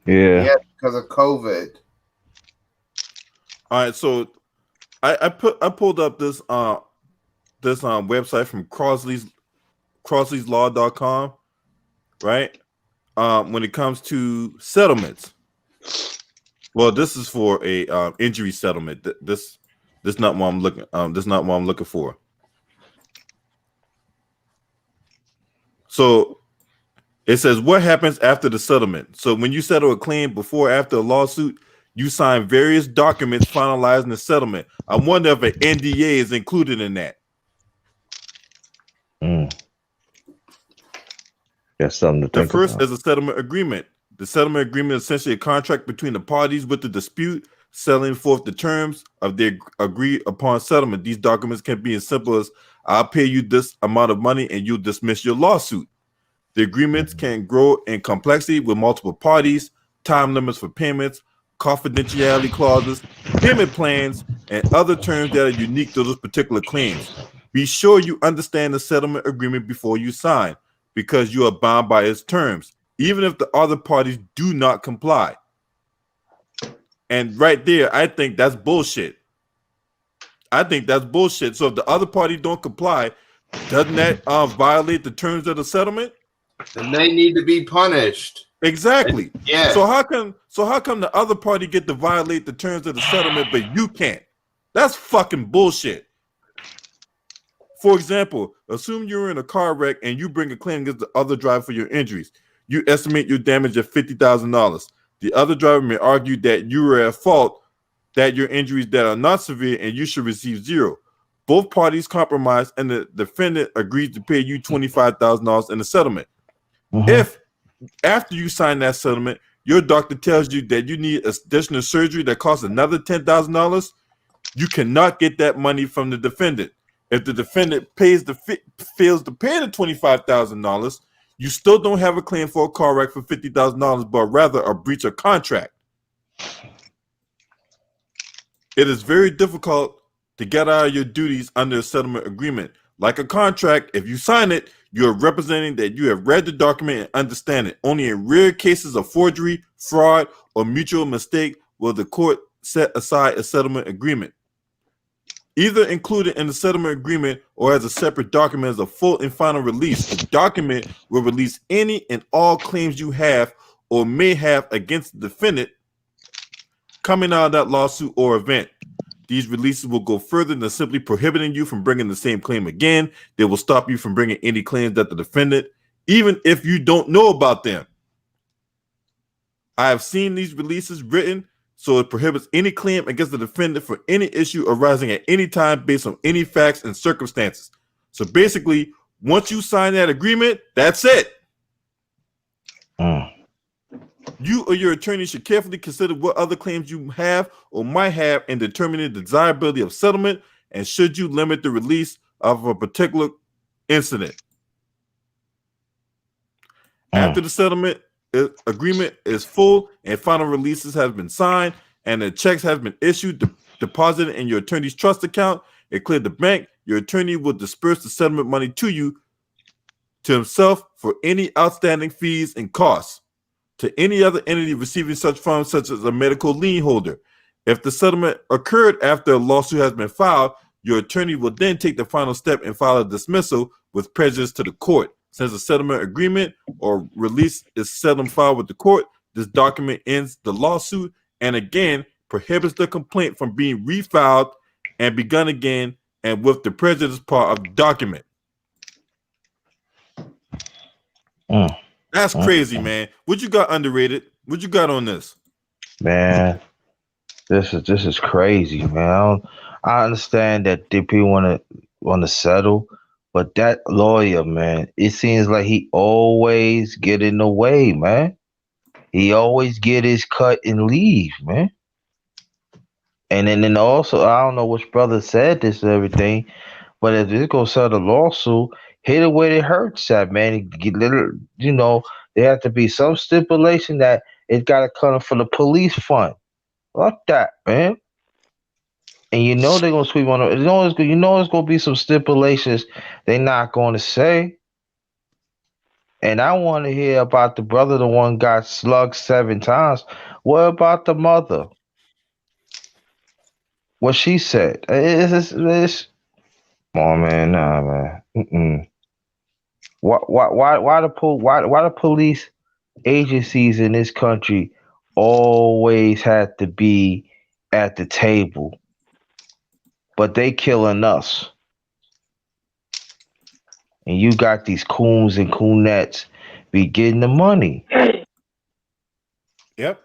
Yeah, because of COVID. All right, so I pulled up this website from crossleyslaw.com, right? When it comes to settlements. Well, this is for a injury settlement. This not what I'm looking. This not what I'm looking for. So it says what happens after the settlement. So when you settle a claim before or after a lawsuit, you sign various documents finalizing the settlement. I wonder if an NDA is included in that. That's something to think The first about. is a settlement agreement. The settlement agreement is essentially a contract between the parties with the dispute, setting forth the terms of their agreed upon settlement. These documents can be as simple as I'll pay you this amount of money and you'll dismiss your lawsuit. The agreements can grow in complexity with multiple parties, time limits for payments, confidentiality clauses, payment plans, and other terms that are unique to those particular claims. Be sure you understand the settlement agreement before you sign, because you are bound by its terms, even if the other parties do not comply. And right there, I think that's bullshit. So if the other party don't comply, doesn't that violate the terms of the settlement? And they need to be punished. Exactly. Yeah. So how come the other party get to violate the terms of the settlement, but you can't? That's fucking bullshit. For example, assume you're in a car wreck and you bring a claim against the other driver for your injuries. You estimate your damage at $50,000. The other driver may argue that you were at fault, that your injuries that are not severe and you should receive zero. Both parties compromise and the defendant agrees to pay you $25,000 in the settlement. If after you sign that settlement, your doctor tells you that you need additional surgery that costs another $10,000, you cannot get that money from the defendant. If the defendant fails to pay the $25,000, you still don't have a claim for a car wreck for $50,000, but rather a breach of contract. It is very difficult to get out of your duties under a settlement agreement. Like a contract, if you sign it, you are representing that you have read the document and understand it. Only in rare cases of forgery, fraud, or mutual mistake will the court set aside a settlement agreement. Either included in the settlement agreement or as a separate document as a full and final release. The document will release any and all claims you have or may have against the defendant coming out of that lawsuit or event. These releases will go further than simply prohibiting you from bringing the same claim again. They will stop you from bringing any claims that the defendant, even if you don't know about them. I have seen these releases written, so it prohibits any claim against the defendant for any issue arising at any time based on any facts and circumstances. So basically, once you sign that agreement, that's it. You or your attorney should carefully consider what other claims you have or might have in determining the desirability of settlement, and should you limit the release of a particular incident. After the settlement agreement is full and final releases have been signed and the checks have been issued, deposited in your attorney's trust account, and cleared the bank, your attorney will disperse the settlement money to himself for any outstanding fees and costs to any other entity receiving such funds, such as a medical lien holder. If the settlement occurred after a lawsuit has been filed, your attorney will then take the final step and file a dismissal with prejudice to the court. Since a settlement agreement or release is seldom filed with the court, this document ends the lawsuit and again prohibits the complaint from being refiled and begun again, and with the prejudice part of the document. That's crazy, man. What you got underrated? What you got on this? Man, this is crazy, man. I understand that people want to settle, but that lawyer, man, it seems like he always get in the way, man. He always get his cut and leave, man. And then also, I don't know which brother said this and everything, but if it's gonna settle the lawsuit, hit it where it hurts at, man. Get little, there have to be some stipulation that it gotta come from the police fund. Like that, man. And they're gonna sweep on it. It's gonna be some stipulations they're not gonna say. And I want to hear about the brother, the one got slugged 7 times. What about the mother? What she said? Come on, man, nah, man. Why the police agencies in this country always have to be at the table, but they killing us? And you got these coons and coonettes be getting the money. Yep.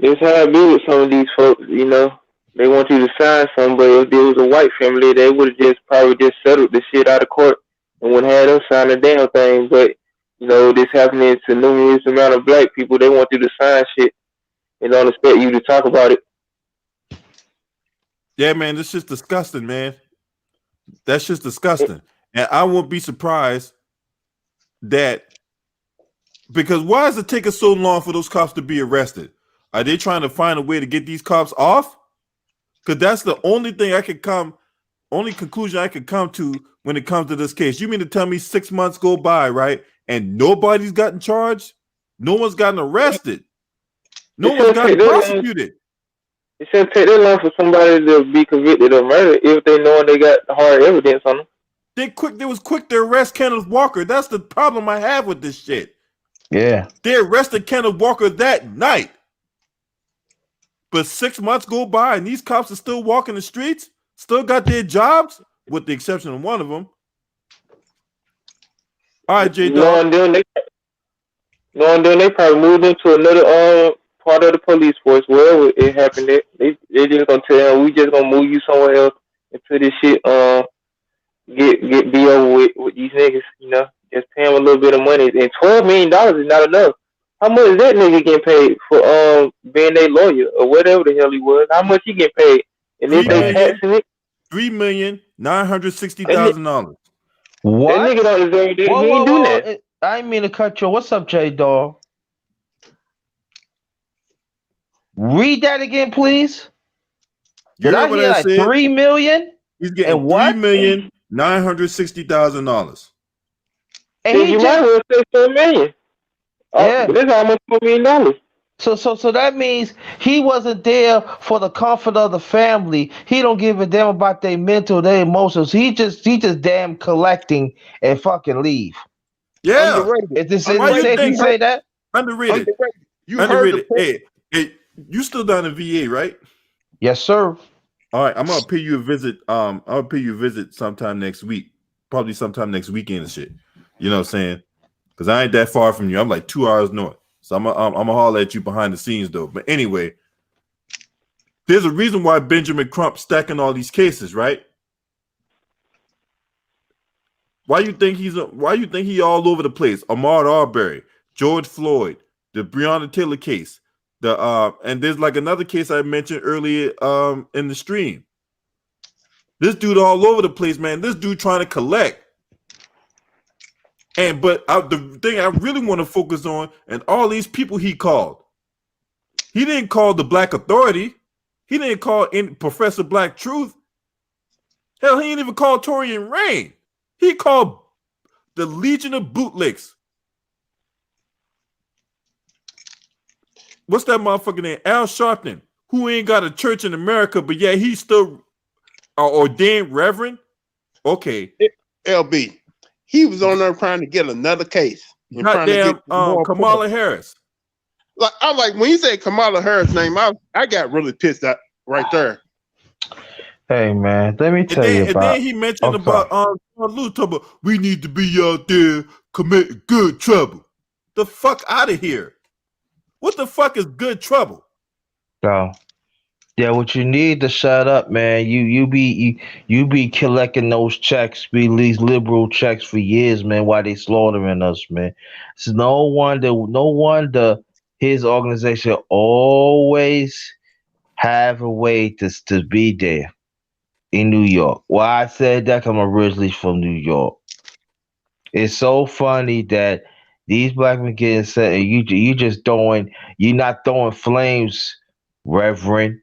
It's how it be with some of these folks, They want you to sign something, but if there was a white family, they would have probably just settled the shit out of court and wouldn't have them sign a damn thing. But, this happening to numerous amount of black people. They want you to sign shit and don't expect you to talk about it. Yeah, man, this shit's disgusting, man. That's just disgusting. And I won't be surprised that, because why is it taking so long for those cops to be arrested? Are they trying to find a way to get these cops off? Because that's the only conclusion I could come to when it comes to this case. You mean to tell me 6 months go by, right, and nobody's gotten charged? No one's gotten arrested. No one's gotten prosecuted. It shouldn't take that long for somebody to be convicted of murder if they know they got hard evidence on them. They was quick to arrest Kenneth Walker. That's the problem I have with this shit. Yeah. They arrested Kenneth Walker that night. But 6 months go by and these cops are still walking the streets, still got their jobs, with the exception of one of them. All right, J. Dog. Knowing them, they probably moved into another part of the police force, wherever it happened at. They just gonna tell them, we just gonna move you somewhere else until this shit be over with these niggas, just pay him a little bit of money. And $12 million is not enough. How much is that nigga getting paid for being a lawyer or whatever the hell he was? How much he get paid? And if they taxing it, $3,960,000. What? that nigga don't deserve that. Whoa, He whoa, ain't do whoa. that. I didn't mean to cut you. What's up, J Dog? Read that again, please. You Did I heard what hear I like said? 3 million? He's getting And what? $3,960,000. And Then he you just, might as well say $4 million. yeah. But that's almost $4 million. So that means he wasn't there for the comfort of the family. He don't give a damn about their mental, their emotions. He just damn collecting and fucking leave. Yeah. Underrated. Is this Why you safe to think say that? underrated? Underrated. You heard Underrated. the Hey, you still down in VA, right? Yes, sir. All right, I'm gonna pay you a visit. I'll pay you a visit sometime next week, probably sometime next weekend and shit. You know what I'm saying? Because I ain't that far from you. I'm like 2 hours north, so I'm gonna holler at you behind the scenes though. But anyway, there's a reason why Benjamin Crump stacking all these cases, right? Why you think he all over the place? Ahmaud Arbery, George Floyd, the Breonna Taylor case, and there's like another case I mentioned earlier in the stream. This dude all over the place, man. This dude trying to collect. But the thing I really want to focus on, and all these people he called. He didn't call the Black Authority. He didn't call Professor Black Truth. Hell, he didn't even call Torian Rain. He called the Legion of Bootlicks. What's that motherfucker name? Al Sharpton, who ain't got a church in America, but yeah, he's still an ordained reverend. Okay. LB. He was on there trying to get another case. Goddamn Kamala Harris. Like I like when you say Kamala Harris' name, I got really pissed out right there. Hey man, let me tell you about. And then he mentioned about Lou talking about we need to be out there committing good trouble. The fuck out of here. What the fuck is good trouble? So, yeah, what you need to shut up, man. You be collecting those checks, these liberal checks for years, man. While they slaughtering us, man. So no wonder his organization always have a way to be there in New York. Why I said that? 'Cause I'm originally from New York. It's so funny that these black men getting set, and you're not throwing flames, Reverend.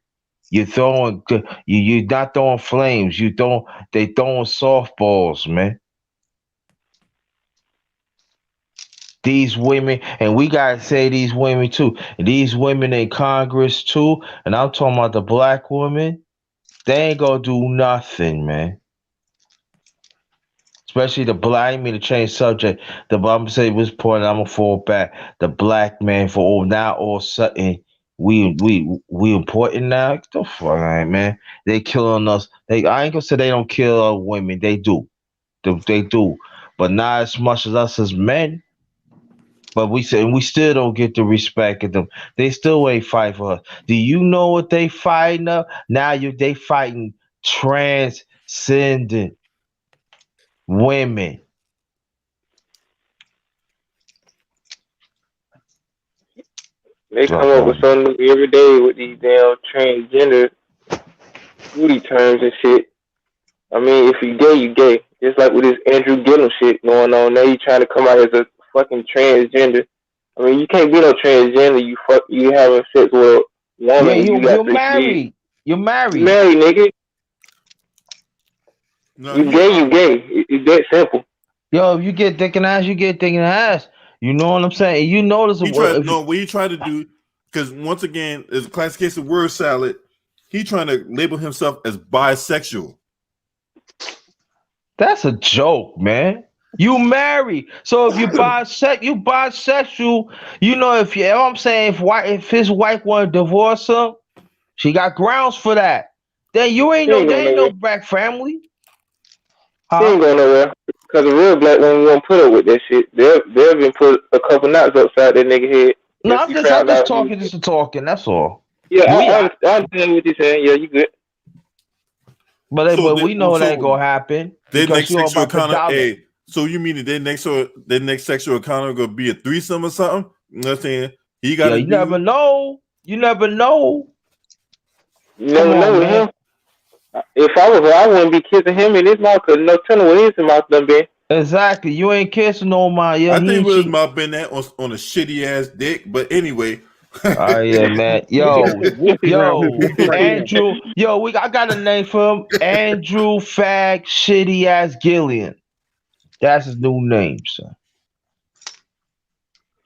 You're not throwing flames. They throwing softballs, man. These women, and we gotta say these women too. These women in Congress too, and I'm talking about the black women. They ain't gonna do nothing, man. Especially the black. I didn't mean to change subject. I'm gonna say this point. I'm gonna fall back. The black man for now all of a sudden we important now. Get the fuck right, man. They killing us. I ain't gonna say they don't kill women. They do. They do, but not as much as us as men. But we still don't get the respect of them. They still ain't fight for us. Do you know what they fighting up? Now they fighting transcendent women. They come up with something new every day with these damn transgender beauty terms and shit. I mean, if you gay, you gay. Just like with this Andrew Gillum shit going on. Now you trying to come out as a fucking transgender. I mean, you can't be no transgender. You having sex with a woman. Yeah, you're married. Kids. You're married. You married, nigga. No, you gay. It's that simple. Yo, if you get dick in the ass, you get dick in the ass. You know what I'm saying? And you notice what he tried to do, because once again, it's a classic case of word salad. He trying to label himself as bisexual. That's a joke, man. You married, so if you bisexual, you know I'm saying if his wife want to divorce him, she got grounds for that. Then you ain't no black family. Huh? He ain't going nowhere because a real black woman won't put up with that shit. They'll even put a couple knots upside that nigga head. No, I'm just talking. That's all. Yeah, I understand what you're saying. Yeah, you good. But we know that ain't gonna happen. They make sexual So you mean that their next sexual encounter gonna be a threesome or something? You know what I'm saying? He got Yeah, you never know. You never know. You Come never know on, with man. him. If I was her, I wouldn't be kissing him in his mouth because no telling what his mouth done been. Exactly. You ain't kissing no man. Yeah, I he think ain't Will's cheat. mouth been that on a shitty ass dick, but anyway. Oh yeah, man. Whoopi around his Yo, dick right now. Andrew. Yo, I got a name for him. Andrew Fag Shitty Ass Gillian. That's his new name, son.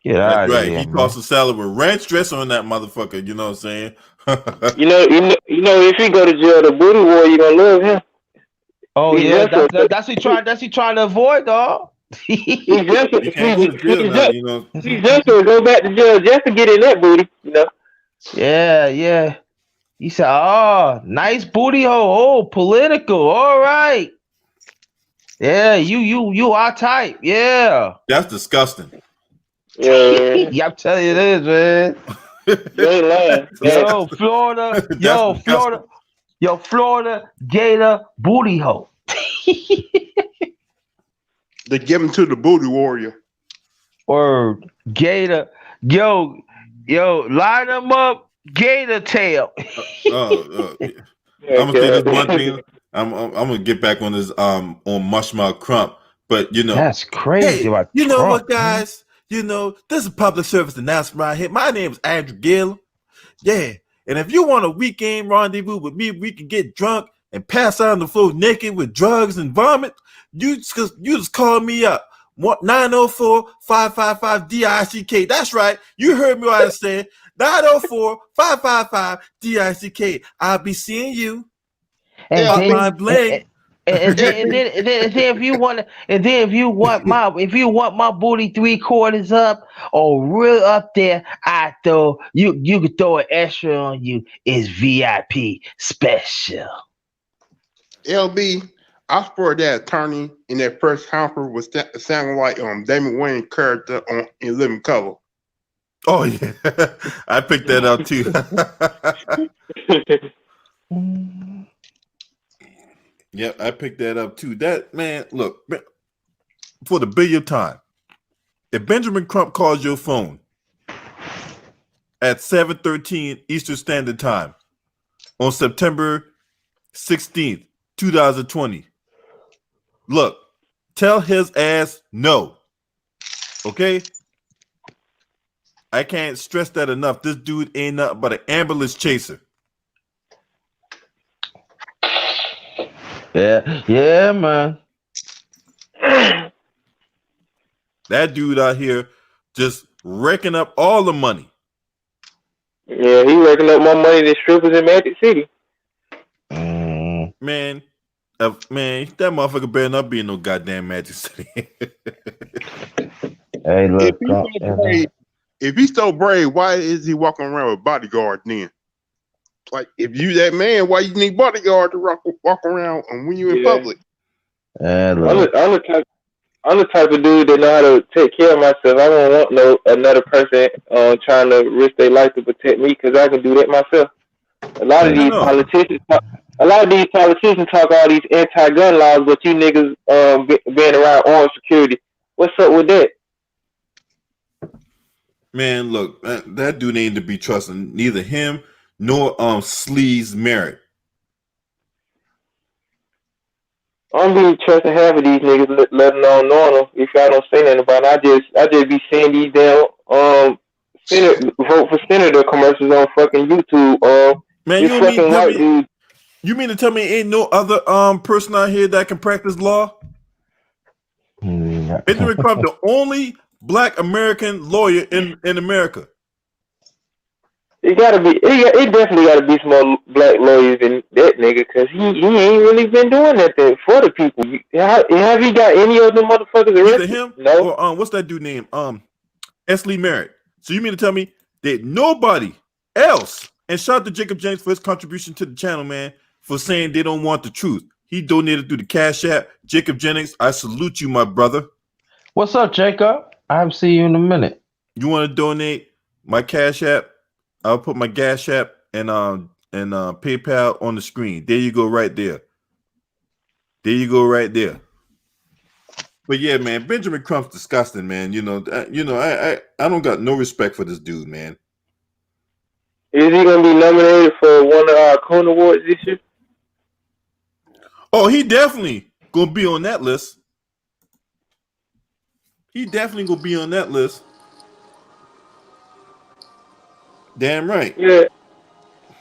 Get That's out of right. here, He man. tossed a salad with ranch dressing on that motherfucker. You know what I'm saying? If he go to jail, the booty war, you gonna love him. Oh He's yeah, just a, that's he trying to avoid, dog. he's just He can't go to jail now. You know. he's just to go back to jail just to get in that booty. Yeah. He said, "Oh, nice booty hole. Oh, political. All right. Yeah, you are type. Yeah." That's disgusting. Yeah, Yeah, I'm telling you this, man. you ain't lying. Yo, Florida. That's disgusting. Florida Gator booty hole. They give him to the booty warrior. Word. Gator. Yo, line them up. Gator tail. I'm gonna say this one thing. I'm gonna get back on this on Mushmouth Crump, but That's crazy. hey, About you know Trump, what, guys? This is a public service announcement right here. My name is Andrew Gill. Yeah, and if you want a weekend rendezvous with me, we can get drunk and pass out on the floor naked with drugs and vomit. You just call me up. 904-555-DICK. That's right. You heard me what I said. 904-555-DICK. I'll be seeing you. and Yeah, then Hotline bling. and then if you want my booty 3/4 up or real up there, I throw you could throw an extra on you. It's VIP special. LB, I swear that attorney in that first conference was sounding like Damon Wayne's character in Living Color. Oh yeah. I picked that up too. Yep, I picked that up too. That man, look, for the billionth time, if Benjamin Crump calls your phone at 7:13 Eastern Standard Time on September 16th, 2020, look, tell his ass no. Okay? I can't stress that enough. This dude ain't nothing but an ambulance chaser. Yeah, man. That dude out here just racking up all the money. Yeah, he racking up more money than strippers in Magic City. Man, that motherfucker better not be in no goddamn Magic City. Hey, look. If he's so brave, why is he walking around with bodyguard then? Like, if you that man, why you need bodyguard to walk around and when you in public? Hey, I'm the type of dude that know how to take care of myself. I don't want another person trying to risk their life to protect me because I can do that myself. A lot of these politicians talk all these anti-gun laws, but you niggas being around armed security. What's up with that? Man, look, that dude ain't to be trusted. Neither him nor Sleaze Merritt. I don't be trusting half of these niggas, let alone knowing them. If y'all don't say nothing about it, I just be seeing these damn vote for senator commercials on fucking YouTube. Man, you mean to tell me ain't no other person out here that can practice law? Benjamin Crump, the only black American lawyer in America. It definitely gotta be some more black lawyers than that nigga, cause he ain't really been doing nothing for the people. Have he got any of them motherfuckers arrested? Either him No. or what's that dude name? Esley Merritt. So you mean to tell me that nobody else? And shout out to Jacob Jennings for his contribution to the channel, man, for saying they don't want the truth. He donated through the Cash App. Jacob Jennings, I salute you, my brother. What's up, Jacob? I haven't seen you in a minute. You want to donate? My Cash App, I'll put my Cash App and PayPal on the screen. There you go, right there. There you go, right there. But yeah, man, Benjamin Crump's disgusting, man. I don't got no respect for this dude, man. Is he gonna be nominated for one of our Cone Awards this year? Oh, he definitely gonna be on that list. He definitely gonna be on that list. Damn right. Yeah.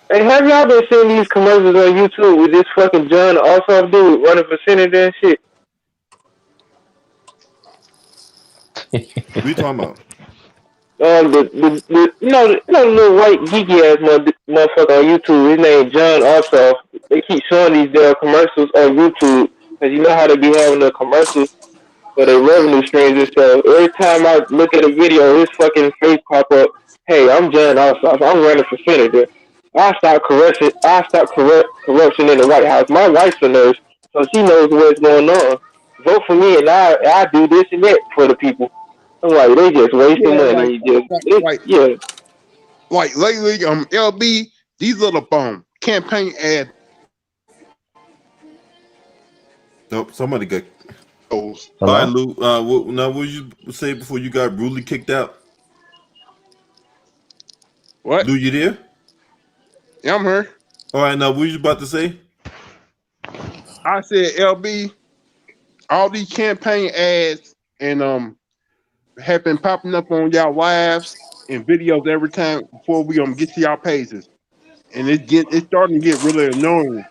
Hey, have y'all been seeing these commercials on YouTube with this fucking John Ossoff dude running for senator and shit? What are you talking about? The little white geeky ass motherfucker on YouTube. His name John Ossoff. They keep showing these damn commercials on YouTube because you know how they be having the commercials for their revenue streams and stuff. Every time I look at a video, his fucking face pop up. Hey, I'm John Ossoff. I'm running for senator. I stop corruption in the White House. My wife's a nurse, so she knows what's going on. Vote for me, and I do this and that for the people. I'm like, they just wasting money. Yeah. Like lately, LB, these little campaign ads. Nope, somebody got. Hello? All right, Lou. What did you say before you got rudely kicked out? What? Lou, you there? Yeah, I'm here. All right, now what you about to say? I said, LB, all these campaign ads and have been popping up on y'all lives and videos every time before we get to y'all pages, and it's starting to get really annoying.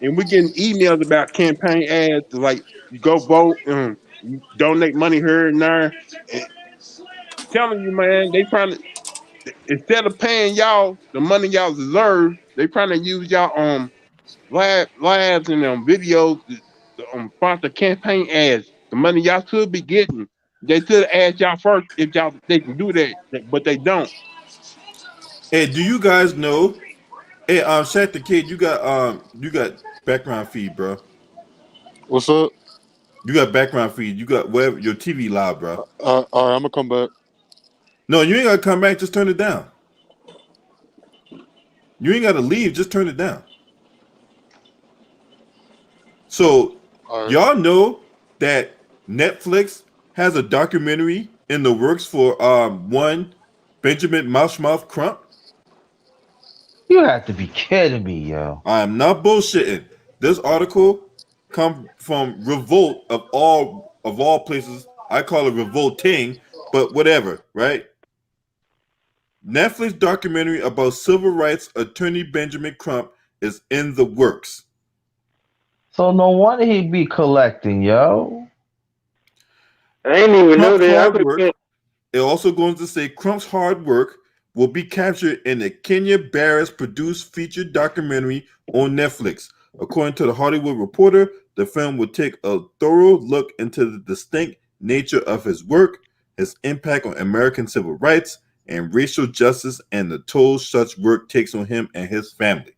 And we're getting emails about campaign ads like you go vote, you donate money here and there. And telling you, man, they trying to instead of paying y'all the money y'all deserve, they trying to use y'all lives and videos to sponsor campaign ads. The money y'all should be getting. They should ask y'all first if they can do that, but they don't. Hey, do you guys know? Hey, Shaq the Kid, you got background feed, bro. What's up? You got background feed. You got whatever your TV live, bro. All right, I'm gonna come back. No, you ain't gotta come back. Just turn it down. You ain't gotta leave. Just turn it down. So All right. y'all know that Netflix has a documentary in the works for one Benjamin Mouthmouth Crump. You have to be kidding me, yo. I am not bullshitting. This article come from Revolt of all places. I call it revolting, but whatever, right? Netflix documentary about civil rights attorney Benjamin Crump is in the works. So no wonder he be collecting, yo. I ain't even know that. It also goes to say Crump's hard work will be captured in the Kenya Barris produced feature documentary on Netflix. According to the Hollywood Reporter, the film will take a thorough look into the distinct nature of his work, his impact on American civil rights and racial justice, and the toll such work takes on him and his family.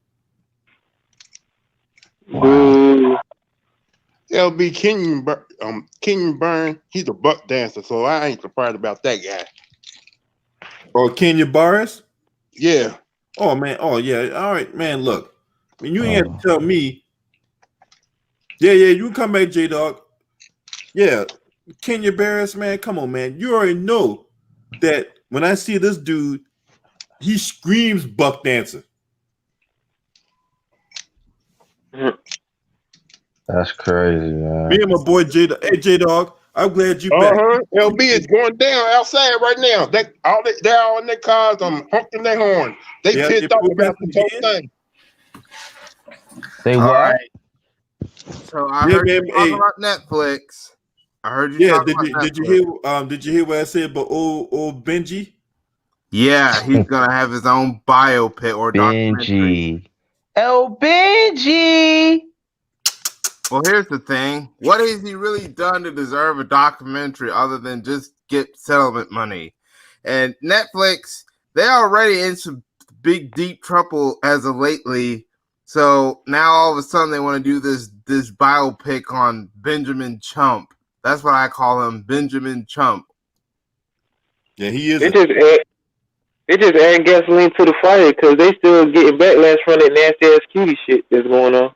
Wow. LB Kenyon Byrne, he's a buck dancer, so I ain't surprised about that guy. Oh, Kenya Barris? Yeah. Oh, man. Oh, yeah. All right, man. Look, I mean, you ain't have to tell me. Yeah, you can come back, J-Dog. Yeah, Kenya Barris, man. Come on, man. You already know that when I see this dude, he screams buck dancer. That's crazy, man. Me and my boy J-Dog. Hey, J-Dog, I'm glad you back. LB is going down outside right now. They're all in their cars, honking their horn. They pissed off about the whole thing. They what? Right. So I heard you talking about Netflix. I heard you. Yeah, did you hear what I said about old Benji? Yeah, he's gonna have his own biopic or documentary. Benji. Well, here's the thing. What has he really done to deserve a documentary other than just get settlement money? And Netflix, they're already in some big, deep trouble as of lately. So now all of a sudden they want to do this biopic on Benjamin Chump. That's what I call him, Benjamin Chump. Yeah, he is. It just add gasoline to the fire because they still getting backlash from that nasty ass cutie shit that's going on.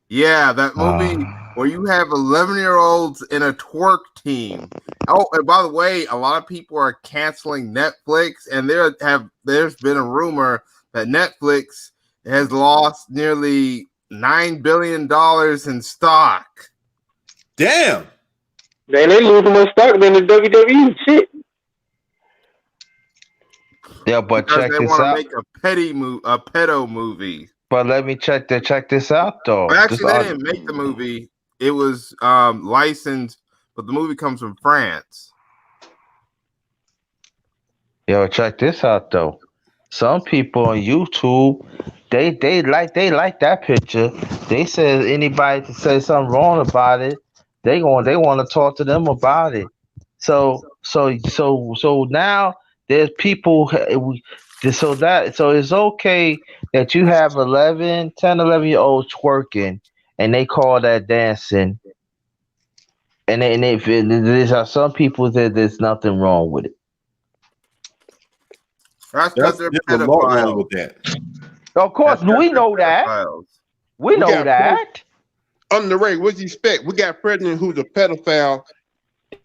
Yeah, that movie where you have 11-year-olds in a twerk team. Oh, and by the way, a lot of people are canceling Netflix, and there's been a rumor that Netflix has lost nearly $9 billion in stock. Damn. Man, they losing more stock than the WWE. Shit. Yeah, but Because check they this want to out. make a pedo movie. But let me check this out though. Well, This actually, they didn't make the movie. It was licensed, but the movie comes from France. Yo, check this out though. Some people on YouTube, they like that picture. They said anybody to say something wrong about it, they want to talk to them about it. So now there's people. So it's okay that you have 11 year olds twerking, and they call that dancing. And if there's some people that there's nothing wrong with it. That's because they're There's a lot wrong pedophiles. with that. Of course, That's 'cause we they're know that. pedophiles. We We know got that. under the rate. What do you expect? We got president who's a pedophile,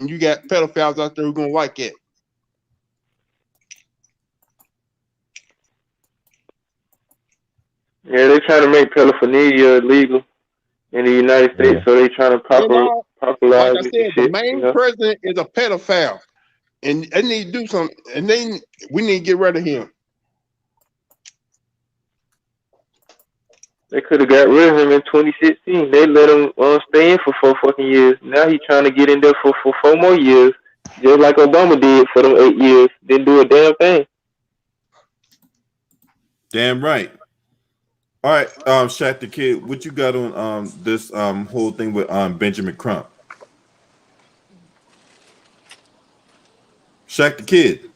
and you got pedophiles out there who gonna like it. Yeah, they trying to make pedophilia illegal in the United States, Yeah. so they trying to You know, popularize like I it and said, the shit. You main know, president is a pedophile, and they need to do something. And we need to get rid of him. they could have got rid of him in 2016. They let him stay in for 4 fucking years. Now he's trying to get in there for 4 more years, just like Obama did for them 8 years. Didn't do a damn thing. Damn right. All right, Shaq the Kid, what you got on this whole thing with Benjamin Crump? Shaq the Kid.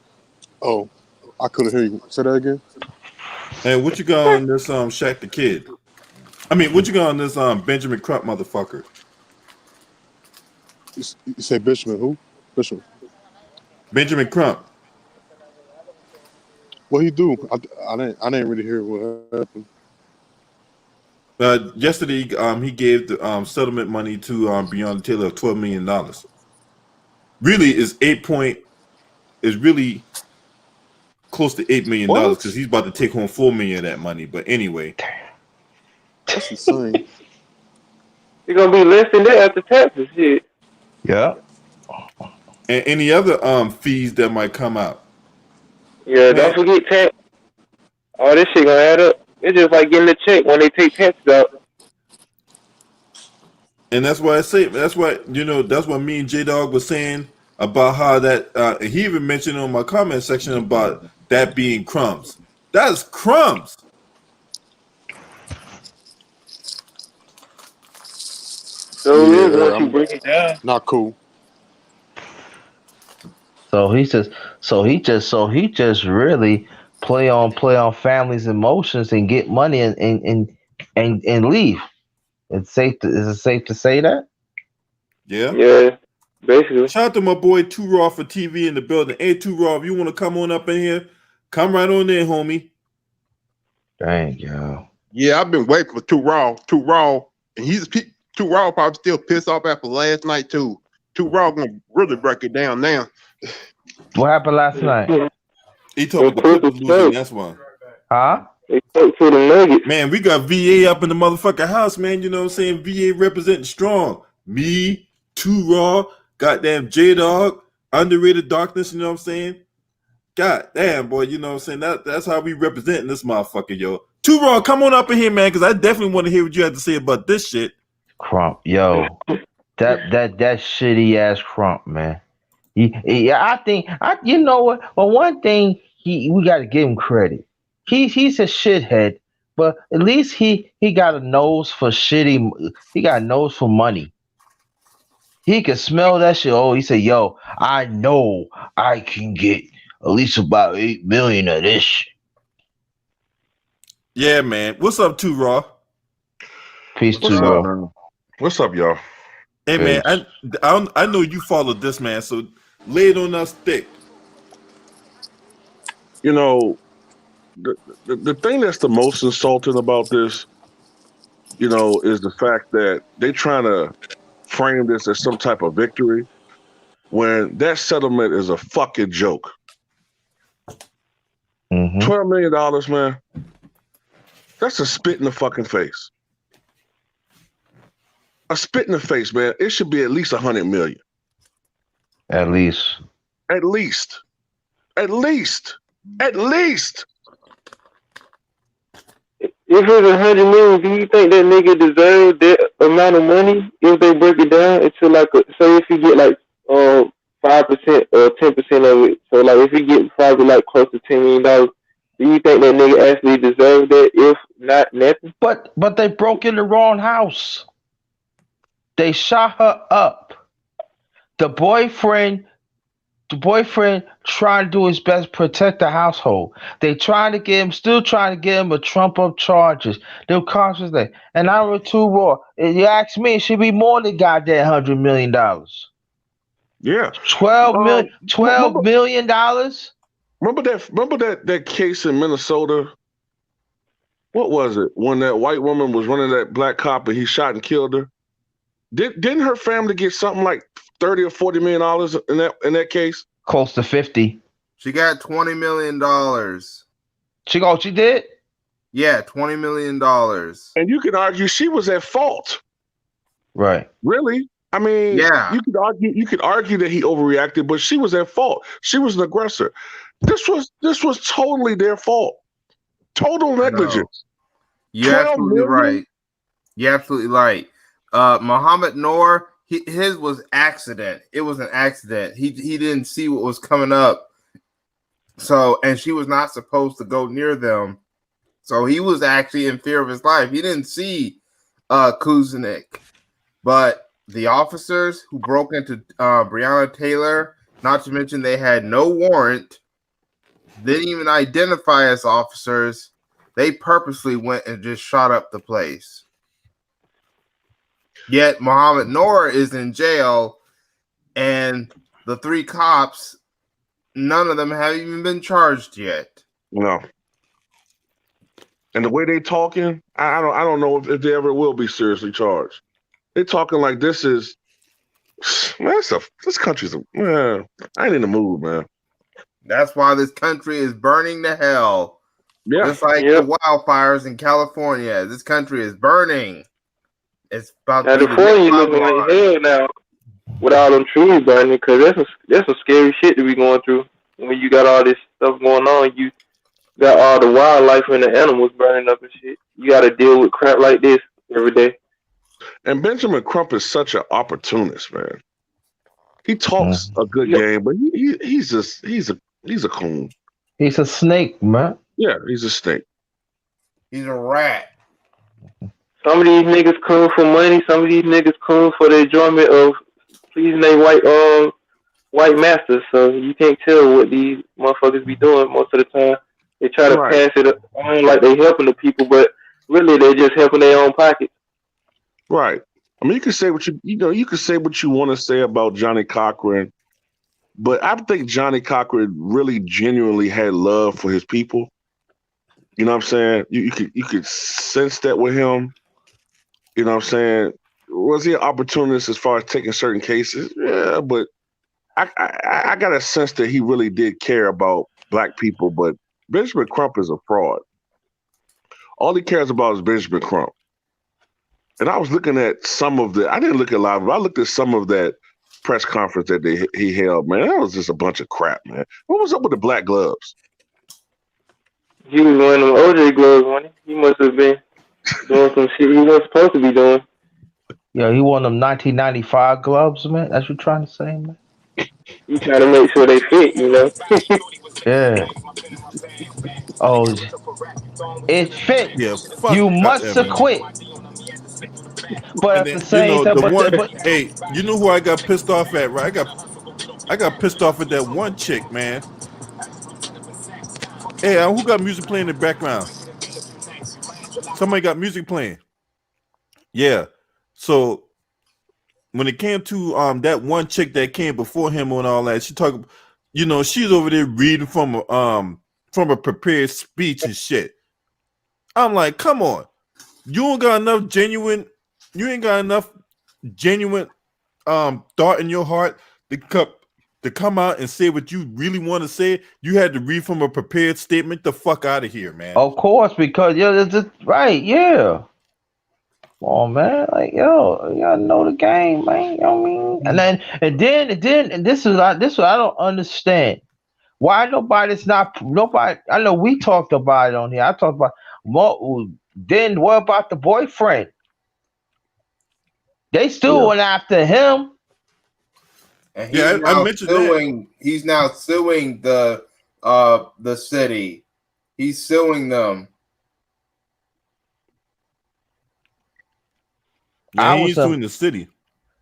Oh, I couldn't hear you. Say that again. And what you got on this Shaq the Kid? I mean, what you got on this Benjamin Crump motherfucker? You say Bishop who? Bishop. Benjamin Crump. What he do? I didn't really hear what happened. Yesterday, he gave the settlement money to Breonna Taylor of $12 million. Really, is really close to $8 million What? because he's about to take home $4 million of that money. But anyway, That's insane. It's gonna be less than that after taxes. Shit. Yeah. and any other fees that might come out. Yeah, don't forget tax. All this shit gonna add up. It's just like getting a check when they take taxes out. And that's why I say that's what me and J Dog was saying about how that he even mentioned on my comment section about that being crumbs. That's crumbs. So it is once you break it down. Not cool. So he just really play on families' emotions and get money and leave. Is it safe to say that? Yeah. Yeah, basically. Shout out to my boy Too Raw for TV in the building. Hey Too Raw, if you want to come on up in here, come right on in, homie. Dang, yo. Yeah, I've been waiting for Too Raw, and Too Raw probably still pissed off after last night too. Too Raw gonna really break it down now. What happened last night? He talking about the Clippers losing. That's one. Huh? They spoke to the Nuggets. Man, we got VA up in the motherfucking house, man. You know what I'm saying? VA representing strong. Me, Too Raw, goddamn J Dog, Underrated Darkness, you know what I'm saying? God damn, boy, you know what I'm saying? That's how we representing this motherfucker, yo. Too Raw, come on up in here, man, because I definitely want to hear what you have to say about this shit. Crump, yo. that shitty ass Crump, man. I think you know what? Well, one thing we got to give him credit. He's a shithead, but at least he got a nose for shitty. He got a nose for money. He can smell that shit. Oh, he said, "Yo, I know I can get at least about 8 million of this shit." Yeah, man. What's up, Too Raw? Peace What's to up, you. man? What's up, y'all? Hey, man, I know you followed this, man, so lay it on us thick. You know, the thing that's the most insulting about this is the fact that they trying to frame this as some type of victory when that settlement is a fucking joke. Mm-hmm. $12 million, man. That's a spit in the fucking face. A spit in the face, man. It should be at least 100 million. At least. At least. At least. At least. If it's 100 million, do you think that nigga deserve that amount of money if they break it down into like say if you get like 5% or 10% of it, so like if you get probably like close to $10 million, do you think that nigga actually deserve that if not nothing? But they broke in the wrong house. They shot her up. The boyfriend trying to do his best to protect the household. They still trying to get him a trump up charges. The cops was there. And I was too raw. If you ask me, it should be more than goddamn $100 million. Yeah. $12 million? Remember that case in Minnesota? What was it? When that white woman was running that black cop and he shot and killed her? Didn't her family get something like $30 or $40 million in that case? Close to 50. She got $20 million. She did? Yeah, $20 million. And you could argue she was at fault. Right. Really? I mean, yeah. You could argue that he overreacted, but she was at fault. She was an aggressor. This was totally their fault. Total negligence. You're absolutely right. You're absolutely right. Muhammad Noor, his was accident. It was an accident. He didn't see what was coming up. So, and she was not supposed to go near them. So he was actually in fear of his life. He didn't see Kuzinik. But the officers who broke into Breonna Taylor, not to mention they had no warrant, didn't even identify as officers. They purposely went and just shot up the place. Yet Muhammad Noor is in jail, and the 3 cops, none of them have even been charged yet. No. And the way they talking, I don't know if they ever will be seriously charged. They talking like this is, man, this country's man. I ain't in the mood, man. That's why this country is burning to hell. Yeah. Just like the wildfires in California. This country is burning. It's about California looking like hell now with all them trees burning, because that's some scary shit to be going through. When you got all this stuff going on, you got all the wildlife and the animals burning up and shit. You got to deal with crap like this every day. And Benjamin Crump is such an opportunist, man. He talks a good game, but he's a coon. He's a snake, man. Yeah, he's a snake. He's a rat. Some of these niggas come for money. Some of these niggas come for the enjoyment of pleasing their white masters. So you can't tell what these motherfuckers be doing most of the time. They try to pass it on like they helping the people, but really they're just helping their own pockets. Right. I mean, you can say what you can say what you want to say about Johnny Cochran, but I think Johnny Cochran really genuinely had love for his people. You know what I'm saying? You could sense that with him. You know what I'm saying? Was he an opportunist as far as taking certain cases? Yeah, but I got a sense that he really did care about black people. But Benjamin Crump is a fraud. All he cares about is Benjamin Crump. And I was looking at some of I didn't look at a lot of it. I looked at some of that press conference that he held, man. That was just a bunch of crap, man. What was up with the black gloves? He was wearing them OJ gloves, wasn't he? He must have been doing some shit he wasn't supposed to be doing. Yeah, he won them 1995 gloves, man. That's what you're trying to say, man? You trying to make sure they fit, you know? Yeah. Oh, it fits. Yeah, fuck you must Evan. acquit. But And at the then, same time, hey, you know who I got pissed off at, right? I got pissed off at that one chick, man. Hey, who got music playing in the background? Somebody got music playing. Yeah. So when it came to that one chick that came before him and all that, she talked, she's over there reading from a prepared speech and shit. I'm like, come on. You ain't got enough genuine. You ain't got enough genuine thought in your heart to come out and say what you really want to say. You had to read from a prepared statement. The fuck out of here, man. Of course, because that's just right. Yeah. Come on, man. Like, yo, you gotta know the game, man. You know what I mean? And this is what I don't understand. Why nobody? I know we talked about it on here. I talked about more. Then what about the boyfriend? They still went after him. And Yeah, I mentioned that. He's now suing the city. He's suing them. Yeah, he's suing the city.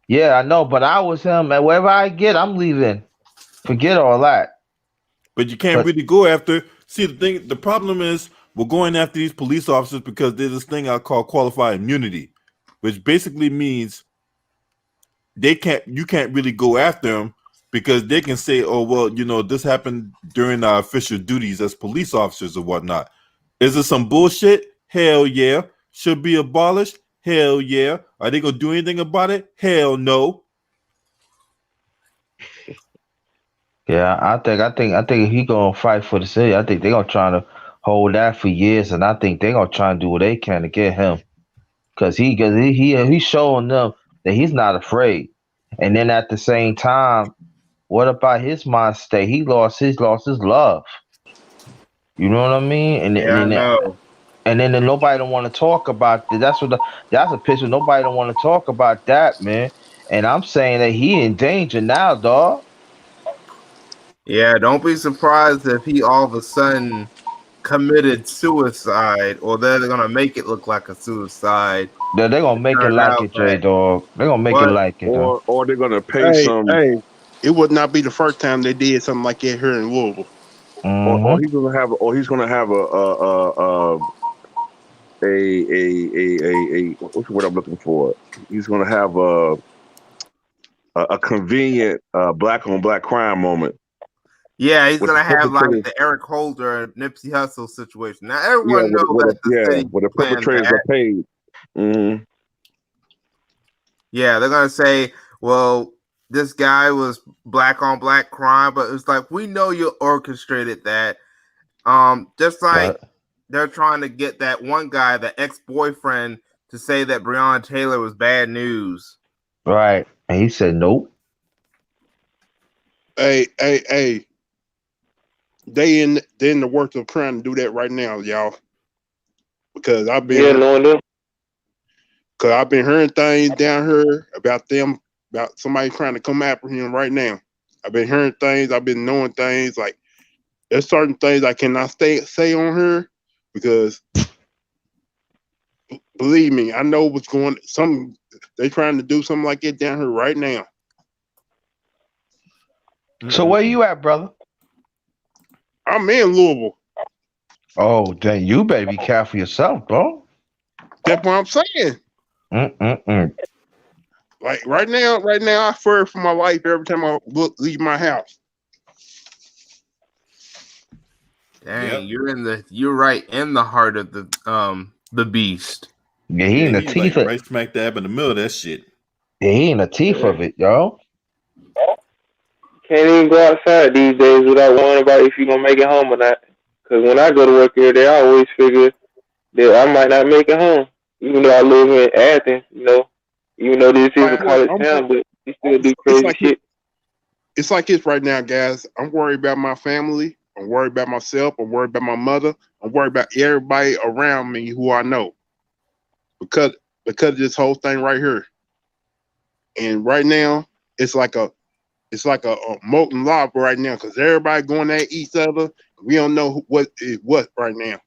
Yeah, I know, but I was him, man. Wherever I get, I'm leaving. Forget all that. But you can't really go after. See, the problem is we're going after these police officers because there's this thing I call qualified immunity, which basically means you can't really go after them because they can say, oh, well, this happened during our official duties as police officers or whatnot. Is it some bullshit? Hell yeah. Should be abolished? Hell yeah. Are they going to do anything about it? Hell no. Yeah, I think he gonna fight for the city. I think they're gonna try to hold that for years, and I think they're gonna try and do what they can to get him, cause he's showing them that he's not afraid. And then at the same time, what about his mind state? He lost his love. You know what I mean? I know. And then nobody don't want to talk about that. That's a picture. Nobody don't want to talk about that, man. And I'm saying that he in danger now, dog. Yeah, don't be surprised if he all of a sudden committed suicide, or they're gonna make it look like a suicide. They're gonna make it like it, J Dog. They're gonna make it like it, or they're gonna pay some. Hey, it would not be the first time they did something like that here in Louisville. Or he's gonna have what's the word I'm looking for? He's gonna have a convenient black on black crime moment. Yeah, he's gonna have like the Eric Holder and Nipsey Hussle situation. Now everyone knows that the perpetrators are paid. Mm-hmm. Yeah, they're gonna say, well, this guy was black on black crime, but it's like, we know you orchestrated that. Just like they're trying to get that one guy, the ex-boyfriend, to say that Breonna Taylor was bad news. Right. And he said nope. Hey. They in the works of trying to do that right now, y'all. Because I've been hearing things down here about somebody trying to come after him right now. I've been hearing things, I've been knowing things, like there's certain things I cannot say on here because believe me, I know what's going on. They're trying to do something like that down here right now. So where you at, brother? I'm in Louisville. Oh, then you better be careful yourself, bro. That's what I'm saying. Like right now, I fear for my life every time I leave my house. Dang, you're right in the heart of the beast. Yeah, he in the teeth of right smack dab in the middle of that shit. Yeah, he in the teeth of it, yo. Can't even go outside these days without worrying about if you're gonna make it home or not. Because when I go to work every day, I always figure that I might not make it home, even though I live here in Athens. Even though this is a college town, but you still do crazy shit. It's like this right now, guys. I'm worried about my family. I'm worried about myself. I'm worried about my mother. I'm worried about everybody around me who I know because of this whole thing right here. And right now, it's like a molten lava right now because everybody going at each other. We don't know what is what right now.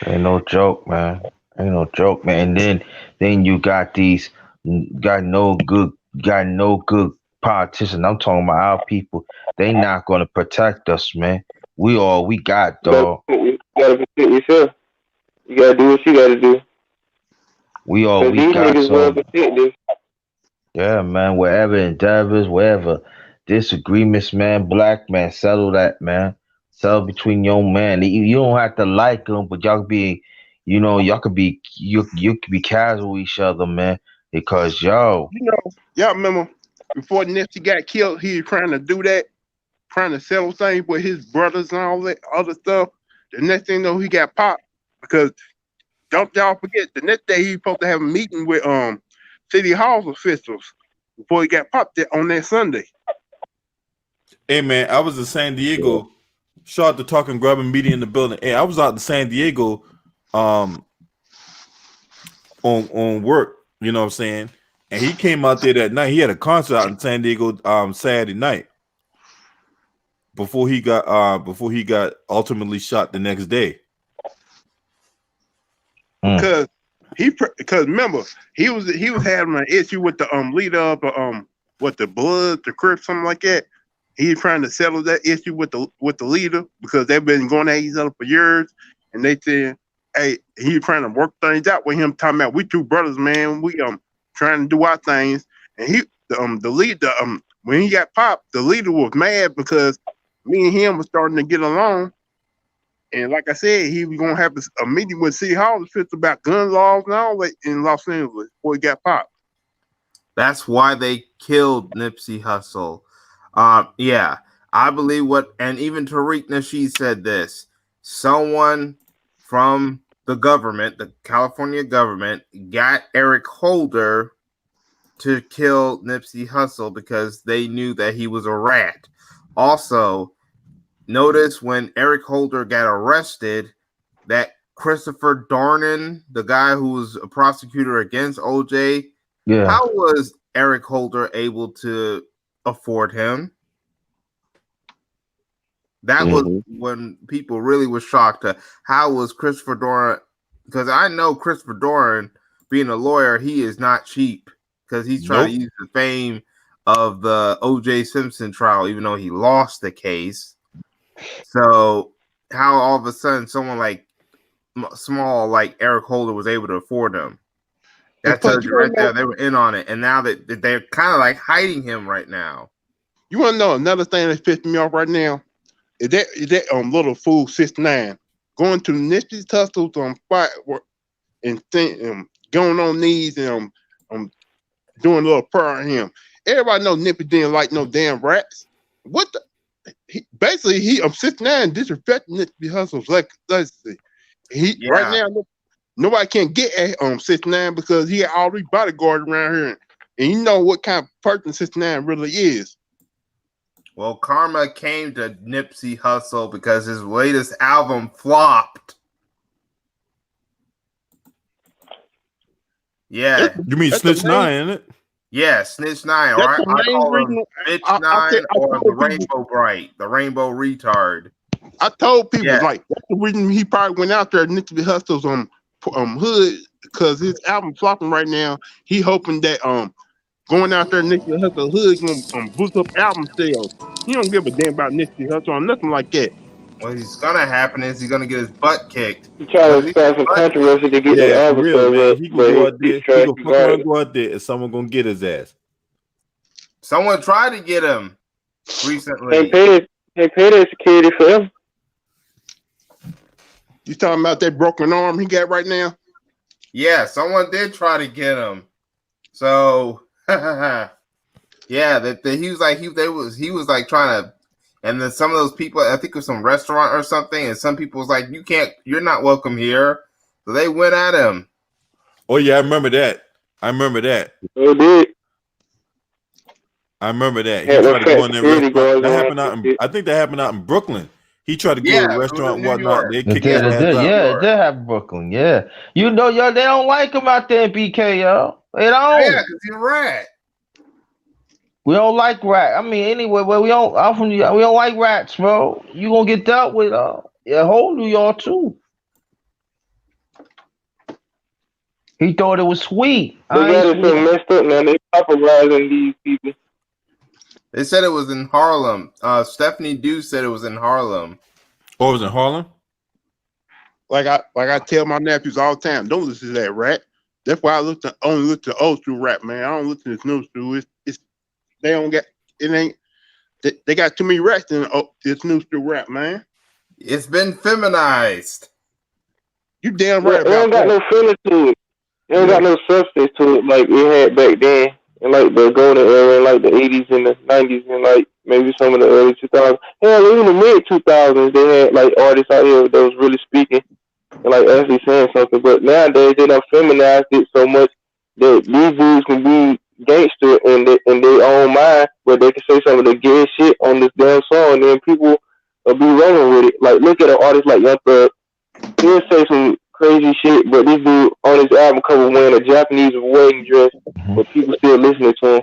Ain't no joke, man. Ain't no joke, man. And then you got no good politicians. I'm talking about our people. They not gonna protect us, man. We all we got, dog. You gotta protect yourself. You gotta do what you gotta do. We all we got. Niggas well protected. Yeah, man. Wherever endeavors, wherever disagreements, man. Black man, settle that, man. Settle between your man. You don't have to like him, but y'all could be, y'all could be you could be casual with each other, man. Because You know, y'all remember before Nipsey got killed, he was trying to do that, trying to settle things with his brothers and all that other stuff. The next thing you know, he got popped because don't y'all forget the next day he was supposed to have a meeting with city hall officials before he got popped on that Sunday. Hey man, I was in San Diego. Shout out to Talking Grub and Media in the building. Hey, I was out in San Diego on work, you know what I'm saying? And he came out there that night. He had a concert out in San Diego Saturday night before he got ultimately shot the next day. Because remember he was having an issue with the leader of the Blood, the Crip, something like that. He's trying to settle that issue with the leader because they've been going at each other for years, and they said, hey, he's trying to work things out with him, talking about we two brothers, man. We trying to do our things, and the leader when he got popped, the leader was mad because me and him was starting to get along. And like I said, he was gonna have a meeting with City Hall officials about gun laws and all that in Los Angeles before he got popped. That's why they killed Nipsey Hussle. Yeah, I believe and even Tariq Nasheed said this. Someone from the government, the California government, got Eric Holder to kill Nipsey Hussle because they knew that he was a rat. Also, notice when Eric Holder got arrested, that Christopher Dornan, the guy who was a prosecutor against OJ, how was Eric Holder able to afford him? That was when people really were shocked. How was Christopher Dornan? Because I know Christopher Dornan, being a lawyer, he is not cheap because he's trying to use the fame of the OJ Simpson trial, even though he lost the case. So how all of a sudden someone like small like Eric Holder was able to afford him? That tells you right there they were in on it, and now that they're kind of like hiding him right now. You want to know another thing that's pissing me off right now? Is that little fool 6ix9ine going to Nipsey Hussle's fight and going on knees and doing a little prayer on him. Everybody know Nipsey didn't like no damn rats. What the? Basically, 6ix9ine disrespecting Nipsey Hussle's legacy. Right now, nobody can get at 6ix9ine because he had all these bodyguards around here, and you know what kind of person 6ix9ine really is. Well, karma came to Nipsey Hussle because his latest album flopped. Yeah. You mean Snitch 9, isn't it? Yeah, Snitch 9. Or I call him Bitch 9 or the Rainbow Bright, the Rainbow Retard. I told people, like, that's the reason he probably went out there Nipsey Hussle's hood, because his album flopping right now. He hoping that going out there Nipsey Hussle hood gonna boost up album sales. He don't give a damn about Nipsey Hussle or nothing like that. What's gonna happen is he's gonna get his butt kicked. He trying to start some controversy to get the album sales up. He can go out there. He can fuck around, go out there, and someone gonna get his ass. Someone tried to get him recently. They paid their security for him. You talking about that broken arm he got right now? Yeah, someone did try to get him. So yeah, that he was like he was like trying to, and then some of those people, I think it was some restaurant or something, and some people was like, you're not welcome here. So they went at him. Oh yeah, I remember that. They did. I remember that. He tried to go in there restaurant. That happened out I think that happened out in Brooklyn. He tried to go to a restaurant and whatnot. They kicked his ass out. Yeah, it did happen Brooklyn. Yeah. You know, y'all, they don't like him out there in BK, y'all. They don't. Yeah, because he's a rat. We don't like rat. I mean, anyway, we don't like rats, bro. You gonna get dealt with whole New York too. He thought it was sweet. They got it so messed up, man. They popularizing these people. They said it was in Harlem. Stephanie Deuce said it was in Harlem. Oh, it was in Harlem? Like I tell my nephews all the time, don't listen to that rat. That's why I only look to old school rap, man. I don't listen to this new school. It's they don't get it ain't They got too many rats in this new school rap, man. It's been feminized. You damn Well, right it about don't got that. no feeling to it. It don't Yeah. got no substance to it like it had back then, in like the golden era, in like the 80s and the 90s, and like maybe some of the early 2000s. Hell, even the mid 2000s, they had like artists out here that was really speaking and like actually saying something. But nowadays, they done feminized it so much that these dudes can be gangster in their own mind, where they can say some of the gay shit on this damn song, and then people will be rolling with it. Like, look at an artist like Young Thug. He'll say some crazy shit, but this dude on his album cover wearing a Japanese wedding dress, but people still listening to him.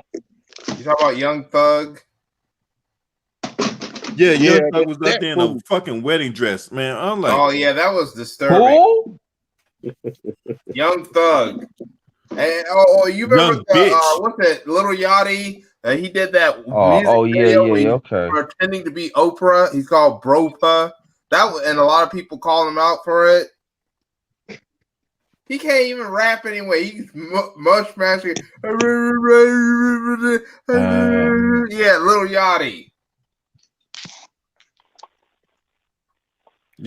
You talk about Young Thug? Yeah, Yeah, Young Thug was out that there in a fool. fucking wedding dress, man. I'm like, Oh yeah, that was disturbing. Who? Young Thug. And you remember young bitch. what's that? Little Yachty. He did that music Oh yeah, video yeah, where yeah. he's Okay. pretending to be Oprah. He's called Bropa. And a lot of people call him out for it. He can't even rap anyway. He's mush mashing. Yeah, Little Yachty.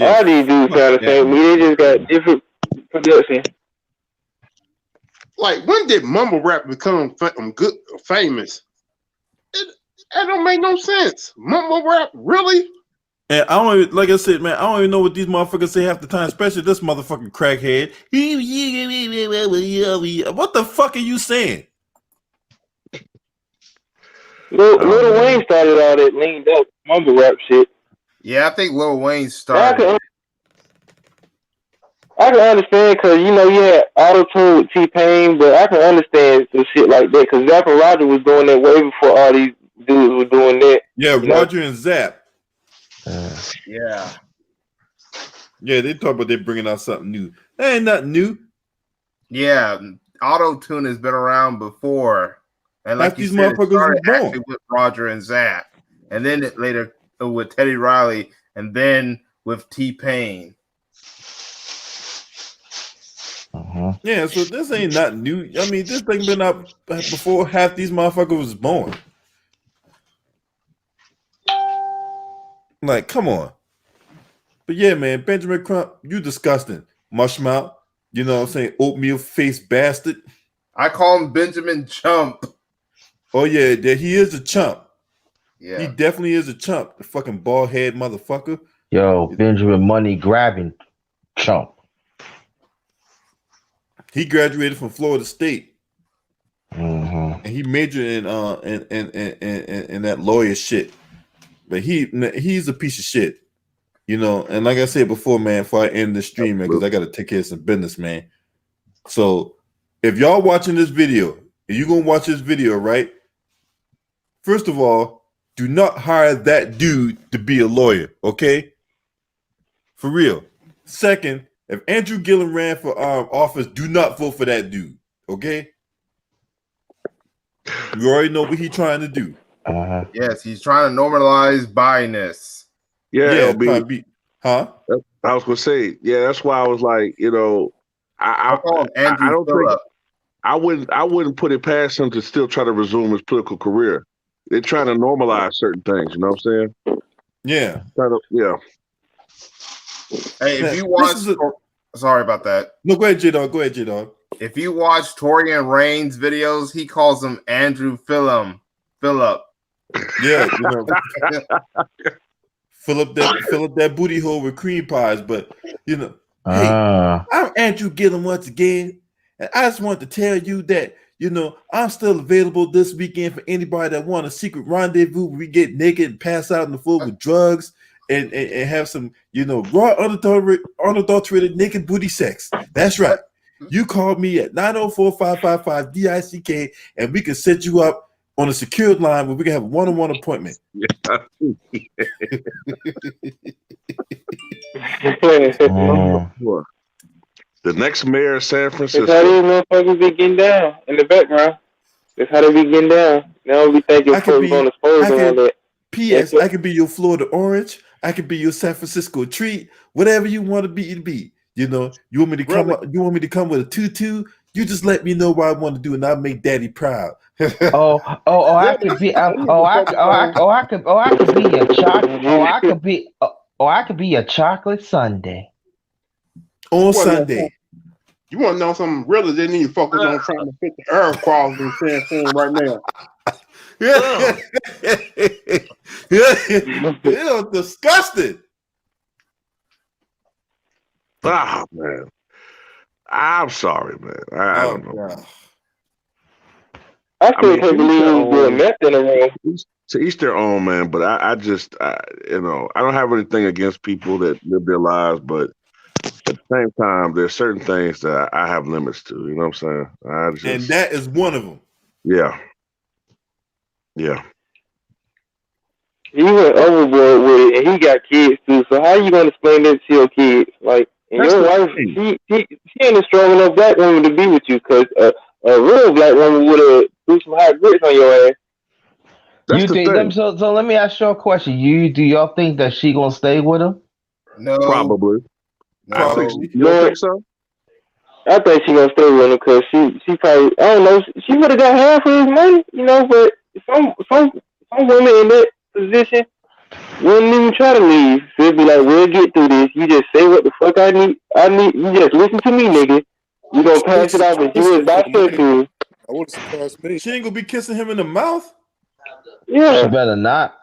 All these dudes fuck sound the that same. They just got different production. Like, when did mumble rap become good, famous? That don't make no sense. Mumble rap, really? And I don't even, like I said, man, I don't even know what these motherfuckers say half the time, especially this motherfucking crackhead. What the fuck are you saying? Lil Wayne started all that leaned up mumble rap shit. Yeah, I think Lil Wayne Now, started. I can understand because you had auto tune with T-Pain, but I can understand some shit like that because Zapp and Roger was doing that way before all these dudes were doing that. Yeah, Roger and Zapp. Yeah. Yeah, they talk about they bringing out something new. That ain't nothing new. Yeah, auto tune has been around before, and like Half you these said, it motherfuckers started was born. actually with Roger and Zapp, and then later with Teddy Riley, and then with T-Pain. Yeah, so this ain't nothing new. I mean, this thing been out before half these motherfuckers was born. Like, come on. But yeah, man, Benjamin Crump, you disgusting. Mushmouth, you know what I'm saying? Oatmeal face bastard. I call him Benjamin Chump. Oh yeah, he is a chump. Yeah. He definitely is a chump. The fucking bald head motherfucker. Yo, Benjamin money grabbing chump. He graduated from Florida State. Mm-hmm. And he majored in that lawyer shit. But he's a piece of shit. You know, and like I said before, man, before I end the stream, man, because I got to take care of some business, man. So if y'all watching this video, and you're going to watch this video, right? First of all, do not hire that dude to be a lawyer, okay? For real. Second, if Andrew Gillum ran for office, do not vote for that dude, okay? You already know what he's trying to do. Yes, he's trying to normalize biasness. Yeah, LB. Huh? I was gonna say, yeah, that's why I was like, I don't think I wouldn't put it past him to still try to resume his political career. They're trying to normalize certain things, you know what I'm saying? Yeah. Hey, if you watch, sorry about that. No, go ahead, J-Dog. Go ahead, J-Dog. If you watch Torian Rain's videos, he calls him Andrew Phillip. Yeah, you know, fill up that booty hole with cream pies. But you know, hey, I'm Andrew Gillum once again, and I just want to tell you that I'm still available this weekend for anybody that want a secret rendezvous where we get naked and pass out on the floor with drugs and have some raw unadulterated naked booty sex. That's right. You call me at 904-555-DICK and we can set you up on a secured line where we can have a one-on-one appointment. The next mayor of San Francisco. That's how these motherfuckers be getting down in the background. That's how they be getting down. Now we thinking folks gonna expose them on that. P.S. I can be your Florida Orange. I can be your San Francisco Treat. Whatever you want to be, You want me to come? You want me to come with a tutu? You just let me know what I want to do, and I'll make Daddy proud. I could be, I could be a I could be a chocolate sundae. On You Sunday. want to know something really? They need to focus on trying to fit the air quality in San Fran right now. Yeah. Ew, disgusting. Ah, man. I'm sorry, man. I don't know. God. I still can't believe he's doing meth in a room. To each their own, man. But I don't have anything against people that live their lives, but at the same time, there's certain things that I have limits to. You know what I'm saying? And that is one of them. Yeah. Yeah. He went overboard with it, and he got kids too. So how you gonna explain that to your kids? Like, and your wife, she ain't a strong enough black woman to be with you, because a real black woman would have threw some hot grits on your ass. You think so let me ask you a question. Do y'all think that she gonna stay with him? No. Probably. No. I think you don't think so? I think she gonna stay with him because she probably, I don't know, she would have got half of his money, you know. But some women in that position wouldn't even try to leave. They'd be like, "We'll get through this. You just say what the fuck I need. You just listen to me, nigga. You gonna pass it off and do it by to." I would have surprised me. She ain't gonna be kissing him in the mouth. Yeah. She better not.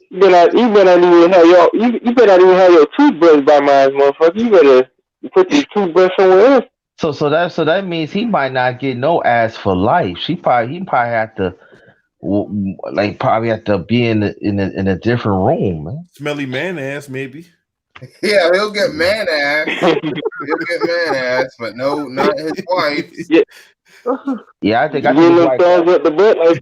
You better not even have your toothbrush by mine, motherfucker. You better put your toothbrush somewhere else. So that means he might not get no ass for life. He probably have to be in a different room, man. Smelly man ass, maybe. Yeah, he'll get man ass. But no, not his wife. Yeah, I think his wife. At the butt like,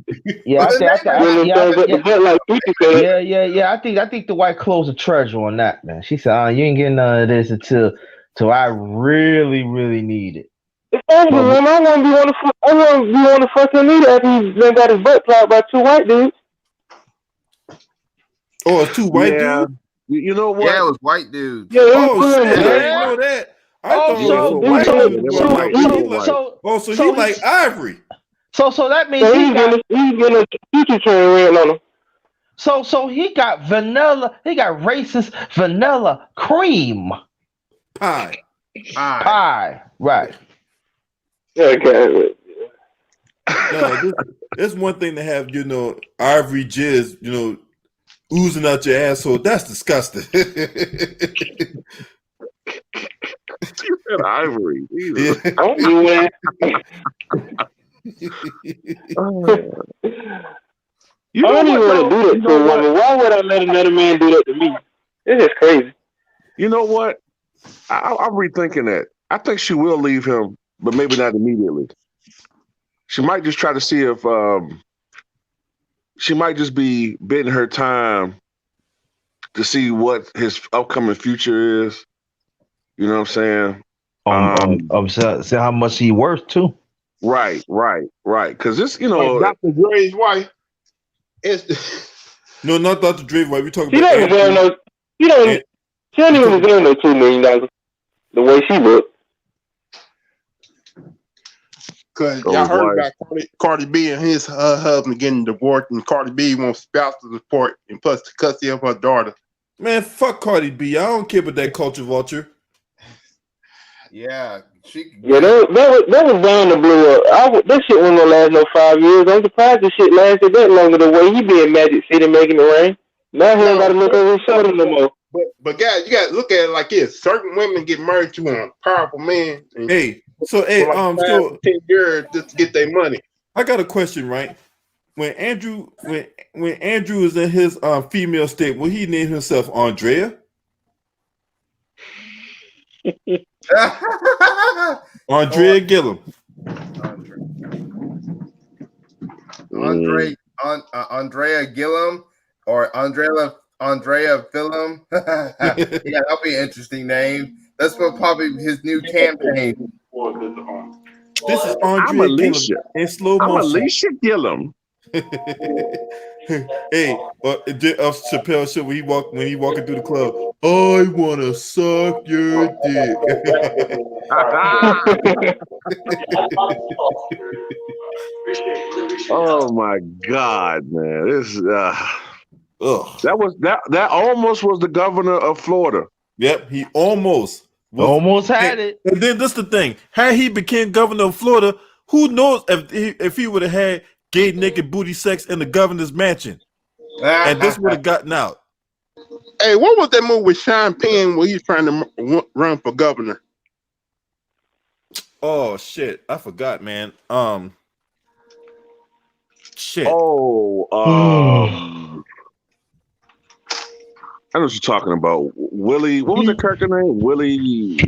I think the wife closed the treasure on that, man. She said, "You ain't getting none of this until I really, really need it." I won't be on the fucking meter after he's been got his butt plowed by two white dudes. Oh, it's two white dudes? You know what? Yeah, it was white dudes. Yeah, oh shit! I didn't know that. I thought it was a white dude. So he like Ivory. So that means he's getting a future train ran on him. So he got vanilla. He got racist vanilla cream pie. Right. Okay. No, it's one thing to have ivory jizz oozing out your asshole. That's disgusting. You said ivory. Yeah. I don't do that. I don't even want to do that to a woman. Why would I let another man do that to me? This is crazy. You know what? I'm rethinking that. I think she will leave him, but maybe not immediately. She might just try to see if she might just be bidding her time to see what his upcoming future is. You know what I'm saying? See how much he worth too. Right. Because this, Dr. Dre's wife. No, not Dr. Dre's wife. We talking about. She don't even deserve no $2 million. The way she looked. Because y'all heard about Cardi B and her husband getting divorced, and Cardi B wants spousal support and plus the custody of her daughter. Man, fuck Cardi B. I don't care about that culture vulture. Yeah, that was bound to blow up. That shit wasn't gonna last no 5 years. I'm surprised the shit lasted that longer. The way he be in Magic City making it rain. Now he ain't got to look over his shoulder no more. But guys, you got to look at it like this: certain women get married to a powerful man. So 10 years just to get their money. I got a question, right? When Andrew is in his female state, will he name himself Andrea? Andrea Gillum. Andrea Gillum or Andrea Phillum. Yeah, that'll be an interesting name. That's what probably his new campaign. This is Andrea Gillum in slow motion. I'm Alicia Gillum. Hey, Chappelle show when he walking through the club. I wanna suck your dick. Oh my God, man! This Ugh. that almost was the governor of Florida. Yep, he almost was. Almost had it. And then this the thing: had he became governor of Florida, who knows if he would have had gay naked booty sex in the governor's mansion, and this would have gotten out. Hey, what was that movie with Sean Penn where he's trying to run for governor? Oh shit, I forgot, man. Shit. Oh, I know what you're talking about. Willie, what was the character name? Willie.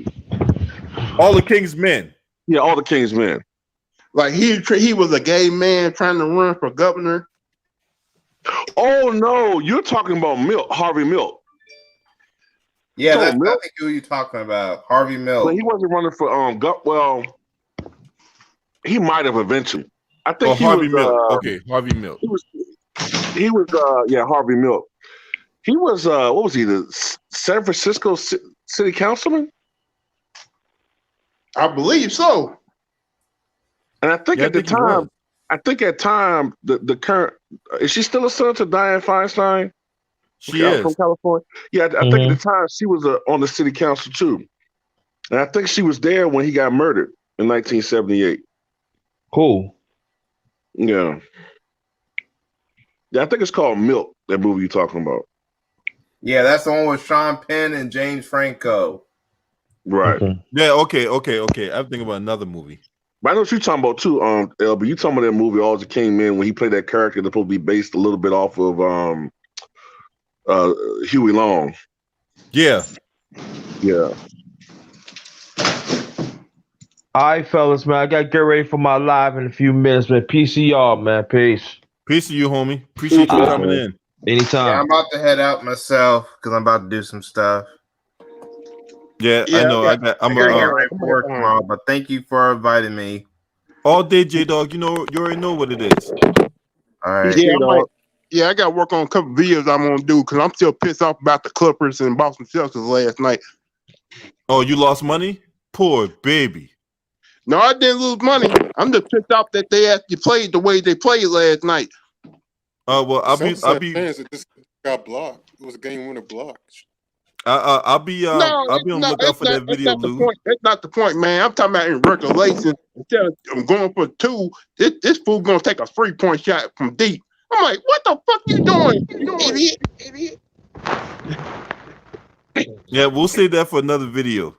All the King's Men. Yeah, All the King's Men. Like he was a gay man trying to run for governor. Oh no, you're talking about Harvey Milk. Yeah, that's I think who you're talking about, Harvey Milk. But he wasn't running for well, he might have eventually. I think Harvey Milk. Okay, Harvey Milk. He was Harvey Milk. He was what was he, the San Francisco city councilman? I believe so. And I think at the time the current, is she still a senator, Dianne Feinstein? She is from California. Yeah, I think at the time she was on the city council too, and I think she was there when he got murdered in 1978. Cool. Yeah, I think it's called Milk. That movie you're talking about. Yeah, that's the one with Sean Penn and James Franco. Right. Okay. Yeah. Okay. I'm thinking about another movie. But I know what you're talking about too. LB, you talking about that movie All the King Men when he played that character that's supposed to be based a little bit off of Huey Long. Yeah. Yeah. All right, fellas, man. I got to get ready for my live in a few minutes, man. Peace to y'all, man. Peace. Peace to you, homie. Appreciate you coming in. Anytime. Yeah, I'm about to head out myself because I'm about to do some stuff. Yeah, I know. I'm gonna get ready for work tomorrow, but thank you for inviting me. All day, J Dog. You already know what it is. All right. Yeah, I got to work on a couple videos I'm gonna do because I'm still pissed off about the Clippers and Boston Celtics last night. Oh, you lost money? Poor baby. No, I didn't lose money. I'm just pissed off that they actually played the way they played last night. Well, I'll be fans that just got blocked. It was a game winner block. I'll be on lookout for that video, Lou. That's not the point, man. I'm talking about in regulation. Instead of going for two, this fool gonna take a 3-point shot from deep. I'm like, what the fuck you doing? You idiot. Yeah, we'll save that for another video.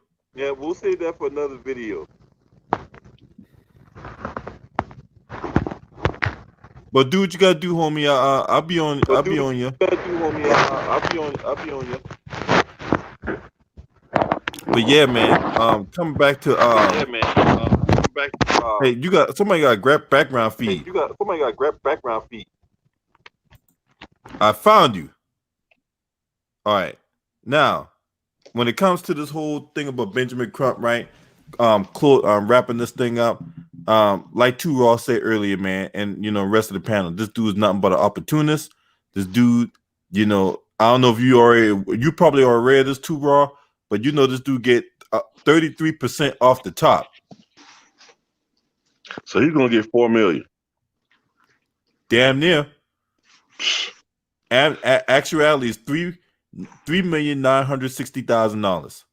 But do what you gotta do, homie. I'll be on you. But yeah, man. Coming back to hey, somebody got a grab background feed. I found you. All right. Now, when it comes to this whole thing about Benjamin Crump, right? Wrapping this thing up. Like Two Raw said earlier, man, and rest of the panel, this dude is nothing but an opportunist. This dude, I don't know if you probably are aware of this Two Raw, but this dude get 33% off the top. So he's gonna get $4 million. Damn near. And actuality is $3,960,000.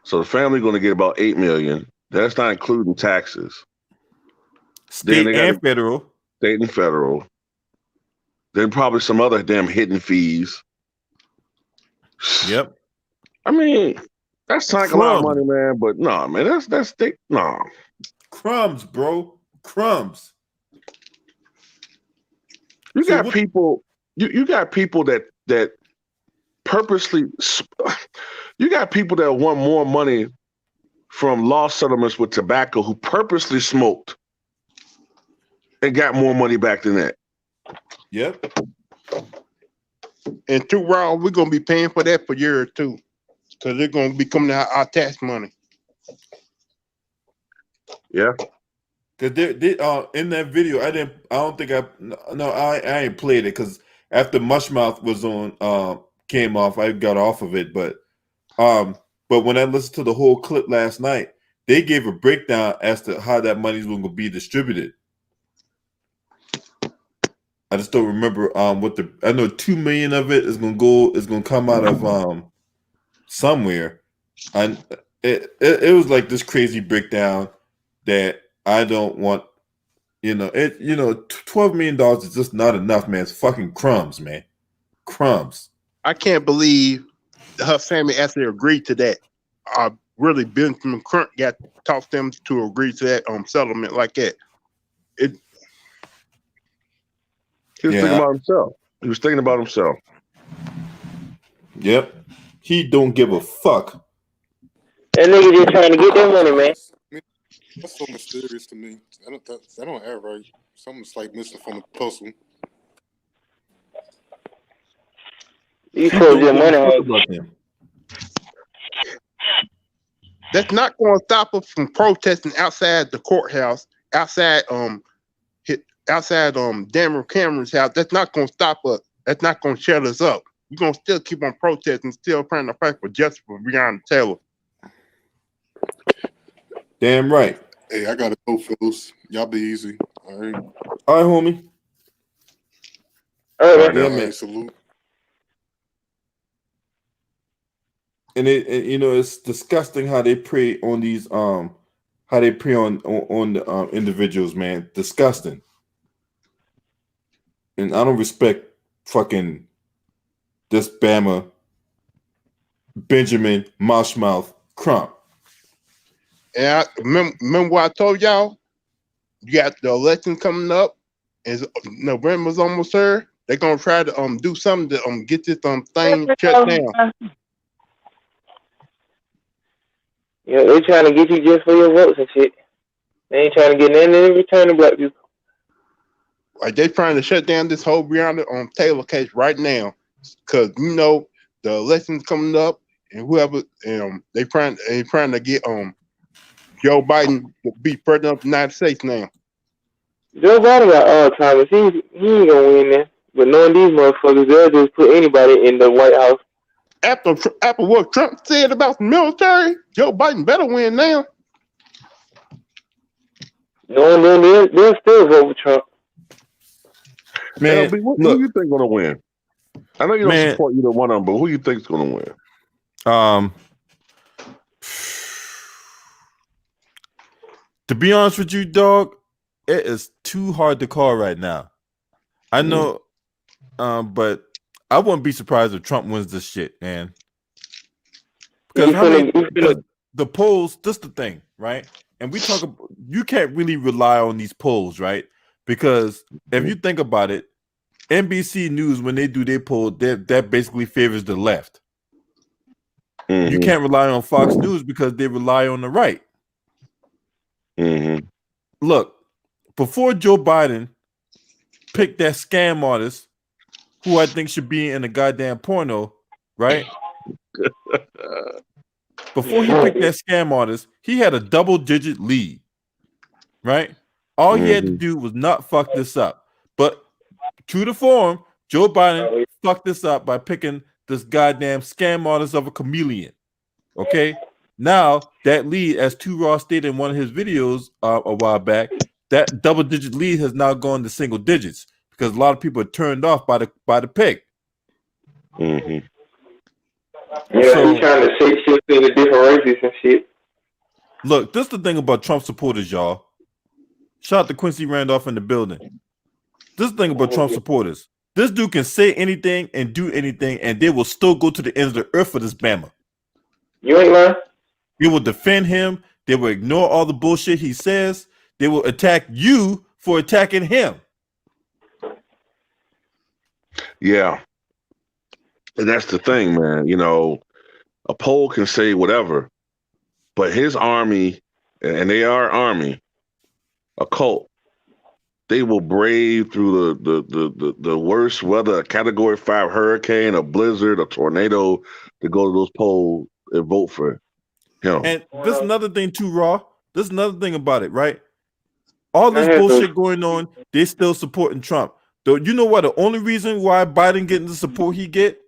So the family going to get about $8 million. That's not including taxes. State and federal. State and federal. Then probably some other damn hidden fees. Yep. I mean, that's like a lot of money, man. But no, man, that's no. Crumbs, bro. Crumbs. You got people that purposely. You got people that want more money from law settlements with tobacco who purposely smoked and got more money back than that. Yep. And Two Raw, we're gonna be paying for that for a year or two, because they're gonna be coming out our tax money. Yeah. Cause they in that video, I don't think I ain't played it because after Mushmouth was on came off, I got off of it. But when I listened to the whole clip last night, they gave a breakdown as to how that money is going to be distributed. I just don't remember what I know 2 million of it is going to come out of somewhere, and it was like this crazy breakdown that I don't want. $12 million is just not enough, man. It's fucking crumbs, man. Crumbs. I can't believe her family actually agreed to that. Really, Benjamin Crump got talked them to agree to that settlement like that. He was thinking about himself. He was thinking about himself. Yep. He don't give a fuck. That nigga just trying to get that money, man. That's so mysterious to me. I don't have right. Something's like missing from the puzzle. You told your money. That's not going to stop us from protesting outside the courthouse, outside Denver Cameron's house. That's not going to stop us. That's not going to shut us up. We're going to still keep on protesting, still trying to fight for justice for Breonna Taylor. Damn right. Hey, I gotta go, Phils. Y'all be easy. All right. All right, homie. All right, man. Salute. And it's disgusting how they prey on these how they prey on the individuals, man. Disgusting. And I don't respect fucking this Bama Benjamin Moshmouth Crump. And remember what I told y'all? You got the election coming up, and November's almost here. They're gonna try to do something to get this thing shut down. Yeah, they trying to get you just for your votes and shit. They ain't trying to get nothing in return to black people. Like they trying to shut down this whole Breonna Taylor case right now, because the election's coming up, and whoever they trying to get Joe Biden to be president of the United States now. Joe Biden got Alzheimer's. He ain't gonna win there. But knowing these motherfuckers, they'll just put anybody in the White House. After what Trump said about the military, Joe Biden better win now. Knowing them, they'll still vote for Trump. Man, who you think gonna win? I know you don't support either one of them, but who you think's gonna win? To be honest with you, dog, it is too hard to call right now. I know, but I wouldn't be surprised if Trump wins this shit, man. Because the polls, this the thing, right? And we talk about, you can't really rely on these polls, right? Because if you think about it, NBC News, when they do their poll, that basically favors the left. Mm-hmm. You can't rely on Fox News because they rely on the right. Mm-hmm. Look, before Joe Biden picked that scam artist, who I think should be in a goddamn porno, right? Before he picked that scam artist, he had a double-digit lead, right? All he had to do was not fuck this up. But true to form, Joe Biden fucked this up by picking this goddamn scam artist of a chameleon. Okay? Now, that lead, as Two Raw stated in one of his videos a while back, that double-digit lead has now gone to single digits because a lot of people are turned off by the pick. Mm-hmm. Yeah, he's trying to shake shit into different races and shit. Look, this is the thing about Trump supporters, y'all. Shout out to Quincy Randolph in the building. This is the thing about Trump supporters. This dude can say anything and do anything, and they will still go to the ends of the earth for this Bama. You ain't lying. They will defend him. They will ignore all the bullshit he says. They will attack you for attacking him. Yeah. And that's the thing, man. A poll can say whatever, but his army, and they are army, a cult, they will brave through the worst weather, a Category 5 hurricane, a blizzard, a tornado, to go to those polls and vote for him. And this is another thing too, Raw. This is another thing about it, right? all this bullshit going on, they still supporting Trump. Though you know what? The only reason why Biden getting the support he get,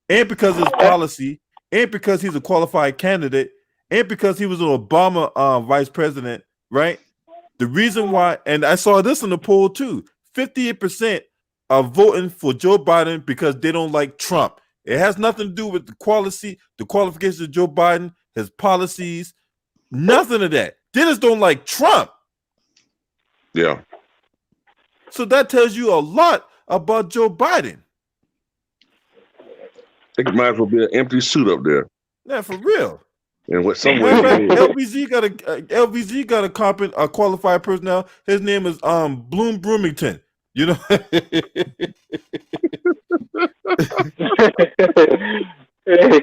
and because of his policy, and because he's a qualified candidate, and because he was an Obama vice president, right? The reason why, and I saw this in the poll too, 58% are voting for Joe Biden because they don't like Trump. It has nothing to do with the qualifications of Joe Biden, his policies, nothing of that. They just don't like Trump. Yeah. So that tells you a lot about Joe Biden. I think it might as well be an empty suit up there. Yeah, for real. And what somewhere LBZ got a qualified person now. His name is Bloom Broomington. You know.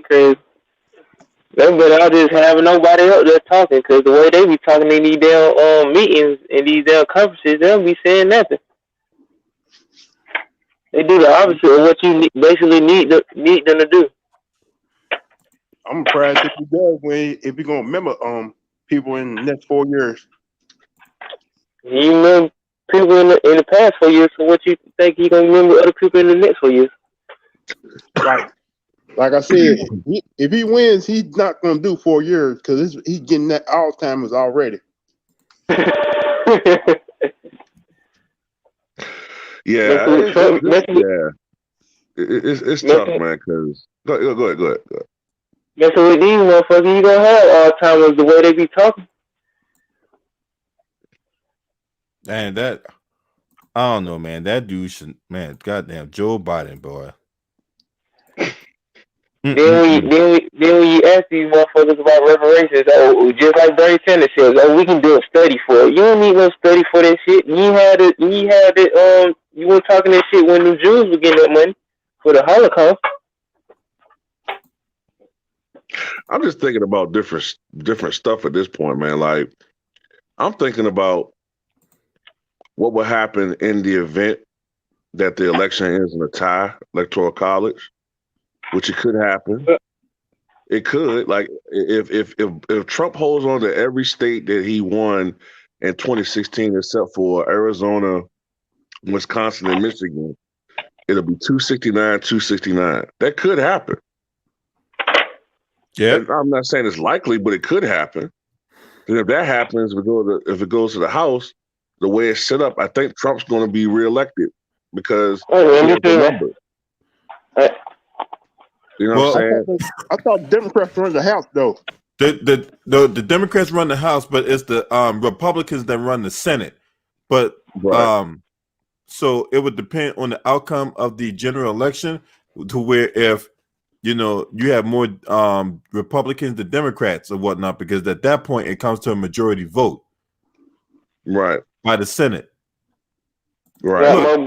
Crazy. But I'll just have nobody else there talking, because the way they be talking in these damn meetings and these damn conferences, they'll be saying nothing. They do the opposite of what you basically need them to do. I'm surprised if he does if you're gonna remember people in the next 4 years. You remember people in the past 4 years, so what you think he gonna remember other people in the next 4 years? Right. Like I said, if he wins, he's not gonna do 4 years because he's getting that Alzheimer's already. Yeah, it's tough, man. Because go ahead. Messing with these motherfuckers, you gonna have Alzheimer's the way they be talking. And that, I don't know, man. That dude should, man. Goddamn, Joe Biden, boy. Then when you ask these motherfuckers about reparations, just like Bernie Sanders says, we can do a study for it. You don't need no study for that shit. You weren't talking that shit when the Jews were getting that money for the Holocaust. I'm just thinking about different stuff at this point, man. Like, I'm thinking about what would happen in the event that the election ends in a tie, electoral college. Which it could happen. It could, like, if Trump holds on to every state that he won in 2016, except for Arizona, Wisconsin, and Michigan, it'll be 269. That could happen. Yeah, I'm not saying it's likely, but it could happen. And if that happens, if it goes to the House, the way it's set up, I think Trump's going to be reelected because he has the numbers. You know what I'm saying? I thought Democrats run the House, though. The Democrats run the House, but it's the Republicans that run the Senate. But so it would depend on the outcome of the general election, to where if you have more Republicans than Democrats or whatnot, because at that point it comes to a majority vote, right, by the Senate. Right.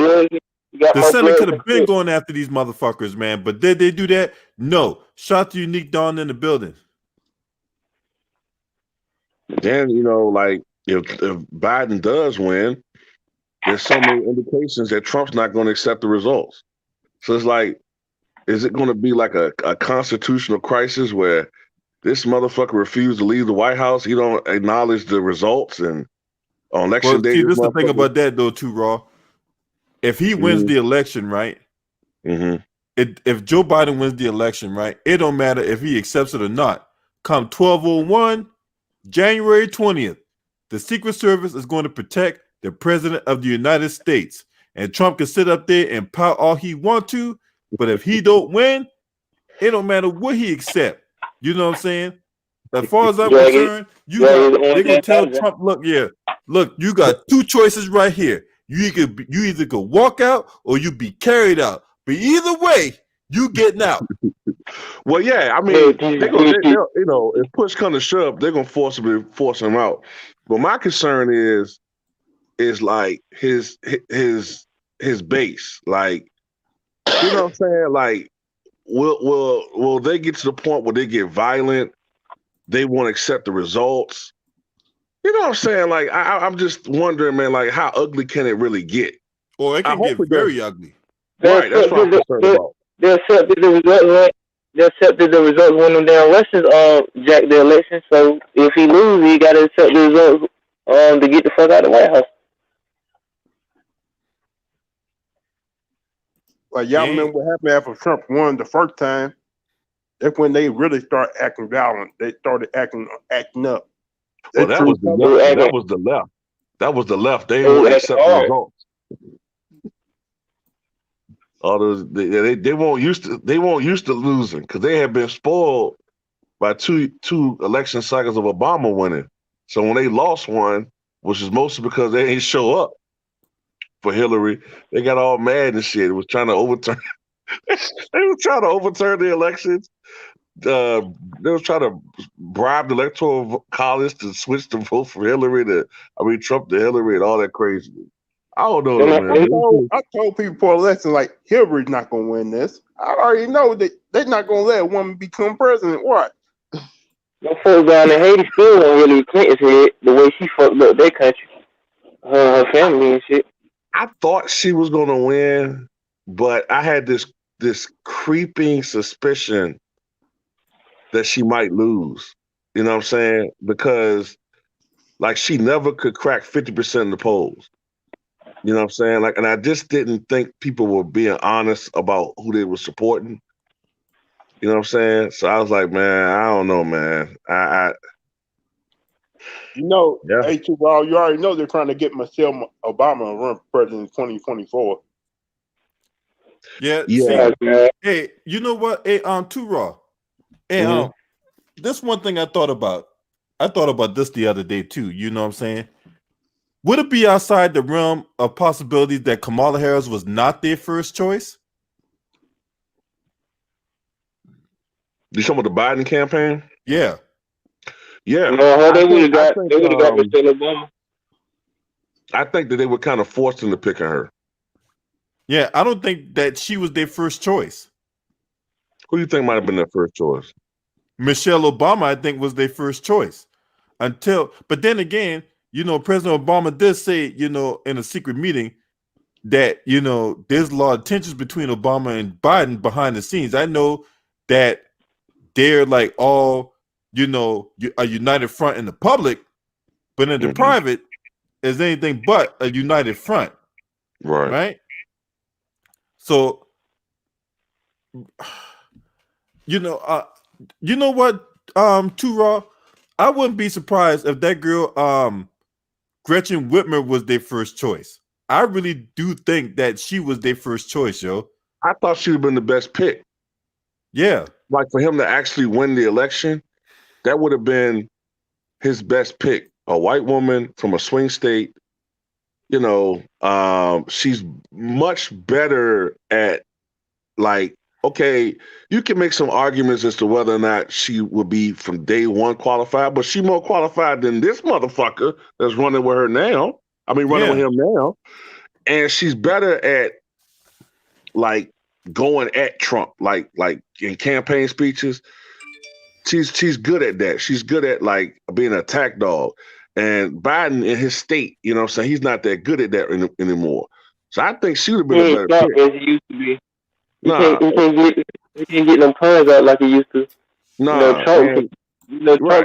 Look, the Senate could have been going after these motherfuckers, man. But did they do that? No. Shout to Unique Dawn in the building. Then, like, if Biden does win, there's so many indications that Trump's not going to accept the results. So it's like, is it going to be like a constitutional crisis where this motherfucker refused to leave the White House? He don't acknowledge the results, and on election day. See, this is the thing about that, though, too, Raw. If he wins the election, right? Mm-hmm. If Joe Biden wins the election, right? It don't matter if he accepts it or not. Come 12/01, January 20th, the Secret Service is going to protect the President of the United States. And Trump can sit up there and pout all he want to, but if he don't win, it don't matter what he accept. You know what I'm saying? As far as I'm concerned, they're gonna tell Trump, look, you got two choices right here. You either go walk out or you be carried out. But either way, you getting out. Well, yeah, I mean, they'll, if push comes to shove, they're gonna force him out. But my concern is like his base. Like, you know what I'm saying? Like, will they get to the point where they get violent? They won't accept the results. You know what I'm saying? Like, I'm just wondering, man, like, how ugly can it really get? Or it can get very ugly. Right, that's what I'm concerned about. They accepted the results. They accepted the results when them damn Russians jacked the election. So if he loses, he got to accept the results to get the fuck out of the White House. Like y'all remember what happened after Trump won the first time? That's when they really start acting violent. They started acting up. Well, that was the left. That was the left. That was the left. They won't accept the results. All those they won't used to losing because they had been spoiled by two election cycles of Obama winning. So when they lost one, which is mostly because they ain't show up for Hillary, they got all mad and shit. It was trying to overturn. They were trying to overturn the elections. They were trying to bribe the electoral college to switch the vote for Hillary Trump to Hillary and all that crazy. I don't know, man. I told people for election like Hillary's not gonna win this. I already know that they're not gonna let a woman become president. What? Them folks down in Haiti still want Hillary Clinton's head the way she fucked up their country, her family and shit. I thought she was gonna win, but I had this creeping suspicion that she might lose. You know what I'm saying? Because like she never could crack 50% of the polls. You know what I'm saying? Like, and I just didn't think people were being honest about who they were supporting. You know what I'm saying? So I was like, man, I don't know, man. Hey, Tuval, you already know they're trying to get Michelle Obama to run for president in 2024. Yeah. Yeah. See, hey, you know what? Hey, Too Raw. Hey, this one thing I thought about. I thought about this the other day too. You know what I'm saying? Would it be outside the realm of possibilities that Kamala Harris was not their first choice? You talking about the Biden campaign? Yeah. Yeah. No, they would have got Michelle Obama. I think that they were kind of forced into picking her. Yeah, I don't think that she was their first choice. Who do you think might have been their first choice? Michelle Obama, I think, was their first choice. But then again, you know, President Obama did say, you know, in a secret meeting that, you know, there's a lot of tensions between Obama and Biden behind the scenes. I know that they're like all, you know, a united front in the public, but in the private is anything but a united front. Right. So, you know what, Too Raw, I wouldn't be surprised if that girl, Gretchen Whitmer was their first choice. I really do think that she was their first choice, yo. I thought she would have been the best pick. Yeah. Like for him to actually win the election, that would have been his best pick. A white woman from a swing state, you know, she's much better at like, okay, you can make some arguments as to whether or not she would be from day one qualified, but she's more qualified than this motherfucker that's running with her now. I mean, running with him now. And she's better at like going at Trump, like in campaign speeches. She's good at that. She's good at like being an attack dog. And Biden in his state, you know what I'm saying, he's not that good at that anymore. So I think she would have been a better pick. As he used to be. He can't get them puns out like he used to. Trump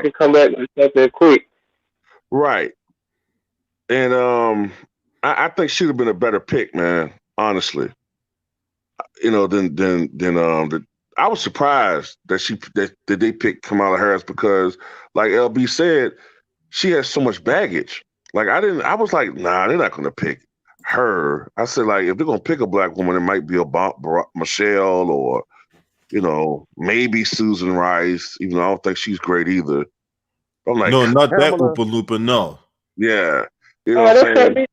can come back with something quick. Right. And I think she'd have been a better pick, man, honestly. You know, than I was surprised that they picked Kamala Harris because, like LB said, she has so much baggage. Like I was like, nah, they're not gonna pick her. I said, like, if they're gonna pick a black woman, it might be Michelle or, you know, maybe Susan Rice, even though I don't think she's great either. I'm like, no, not that Oompa Loompa, no. Yeah. You know what I'm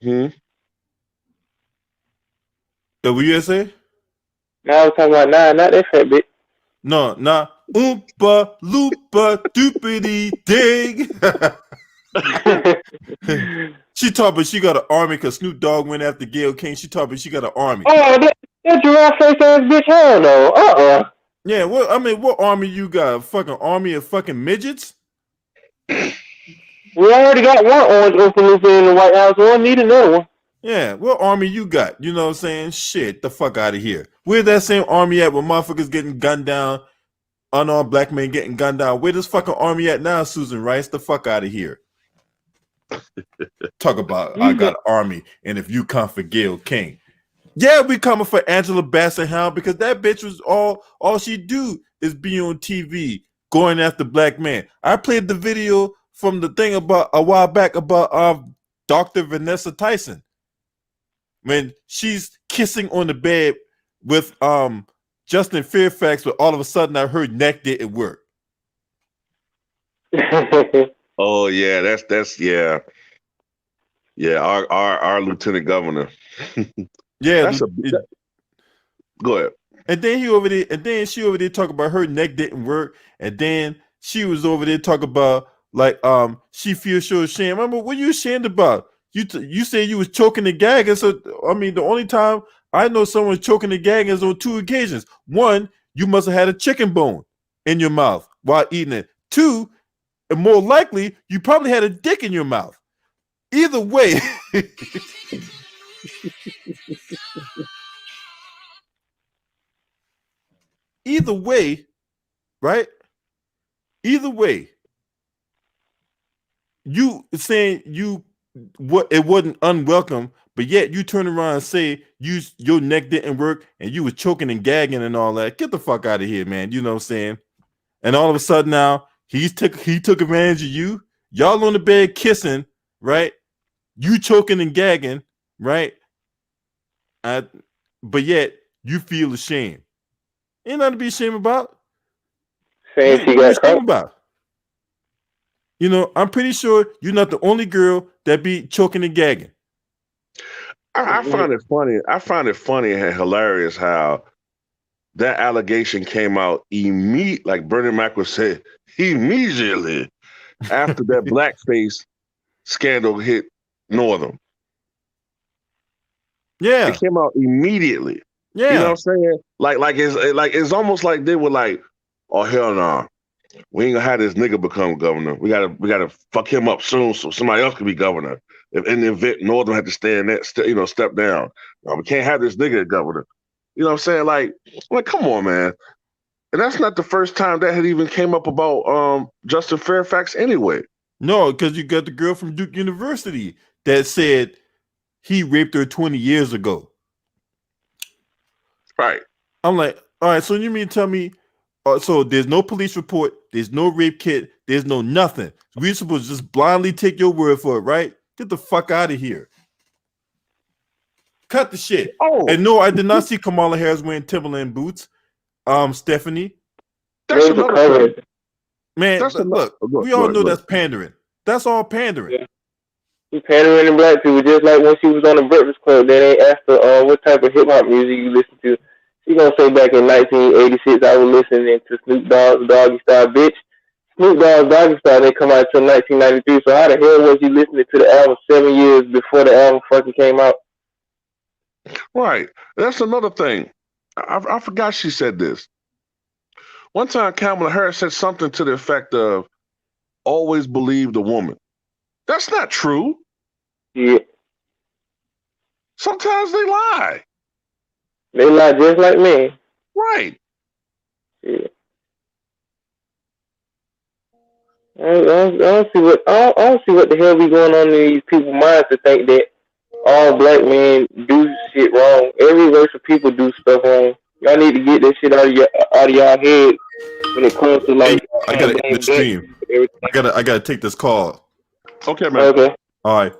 saying? What you say? No, I was talking about not that fat bitch. No, nah. Oompa Loompa doopity ding. She talking about she got an army because Snoop Dogg went after Gayle King. She talking about she got an army. Oh, that giraffe face ass bitch, hell no. Yeah, well, I mean, what army you got? A fucking army of fucking midgets? We already got one orange Oompa Loompa in the White House. We don't need another one. Yeah, what army you got? You know what I'm saying? Shit, the fuck out of here. Where that same army at when motherfuckers getting gunned down, unarmed black men getting gunned down? Where this fucking army at now, Susan Rice? The fuck out of here. Talk about I got an army, and if you come for Gail King, yeah, we coming for Angela Bassett Hound because that bitch was all she do is be on TV going after black men. I played the video from the thing about a while back about Dr. Vanessa Tyson when she's kissing on the bed with Justin Fairfax, but all of a sudden I heard neck didn't work. Oh yeah, that's yeah. Our lieutenant governor. Yeah, go ahead. And then she over there talk about her neck didn't work, and then she was over there talk about like she feels so ashamed. Remember, what are you ashamed about? You said you was choking and gagging. So I mean, the only time I know someone choking and gagging is on 2 occasions. One, you must have had a chicken bone in your mouth while eating it. 2, and more likely, you probably had a dick in your mouth. Either way. Either way, right? Either way, you saying it wasn't unwelcome, but yet you turn around and say your neck didn't work and you was choking and gagging and all that. Get the fuck out of here, man. You know what I'm saying? And all of a sudden now he took advantage of you. Y'all on the bed kissing, right? You choking and gagging, right? But yet you feel ashamed. Ain't nothing to be ashamed about. Saying she got ashamed about. You know, I'm pretty sure you're not the only girl that be choking and gagging. I find it funny. I find it funny and hilarious how that allegation came out like Bernie Mac would say, immediately after that blackface scandal hit Northern. Yeah, it came out immediately. Yeah, you know what I'm saying? Like it's almost like they were like, oh hell no, we ain't gonna have this nigga become governor. We gotta fuck him up soon so somebody else can be governor. If in the event Northern had to step down, no, we can't have this nigga governor. You know what I'm saying? Like come on, man. And that's not the first time that had even came up about Justin Fairfax anyway. No, because you got the girl from Duke University that said he raped her 20 years ago. Right. I'm like, all right, so you mean tell me, so there's no police report, there's no rape kit, there's no nothing. We're supposed to just blindly take your word for it, right? Get the fuck out of here. Cut the shit. Oh. And no, I did not see Kamala Harris wearing Timberland boots. Stephanie. That's another thing. Man, look, we all know that's pandering. That's all pandering. Yeah. She pandering to black people, just like when she was on the Breakfast Club. They asked her what type of hip hop music you listen to. She gonna say back in 1986, I was listening to Snoop Dogg's Doggy Style, bitch. Snoop Dogg's Doggy Style didn't come out until 1993. So how the hell was you listening to the album 7 years before the album fucking came out? Right. That's another thing. I forgot she said this. One time Kamala Harris said something to the effect of, always believe the woman. That's not true. Yeah. Sometimes they lie. They lie just like me. Right. Yeah. I don't see what the hell be going on in these people's minds to think that all black men do shit wrong. Every race of people do stuff wrong. Y'all need to get that shit out of y'all head when it comes to like. I gotta end the stream. I gotta take this call. Okay, man. Okay. All right.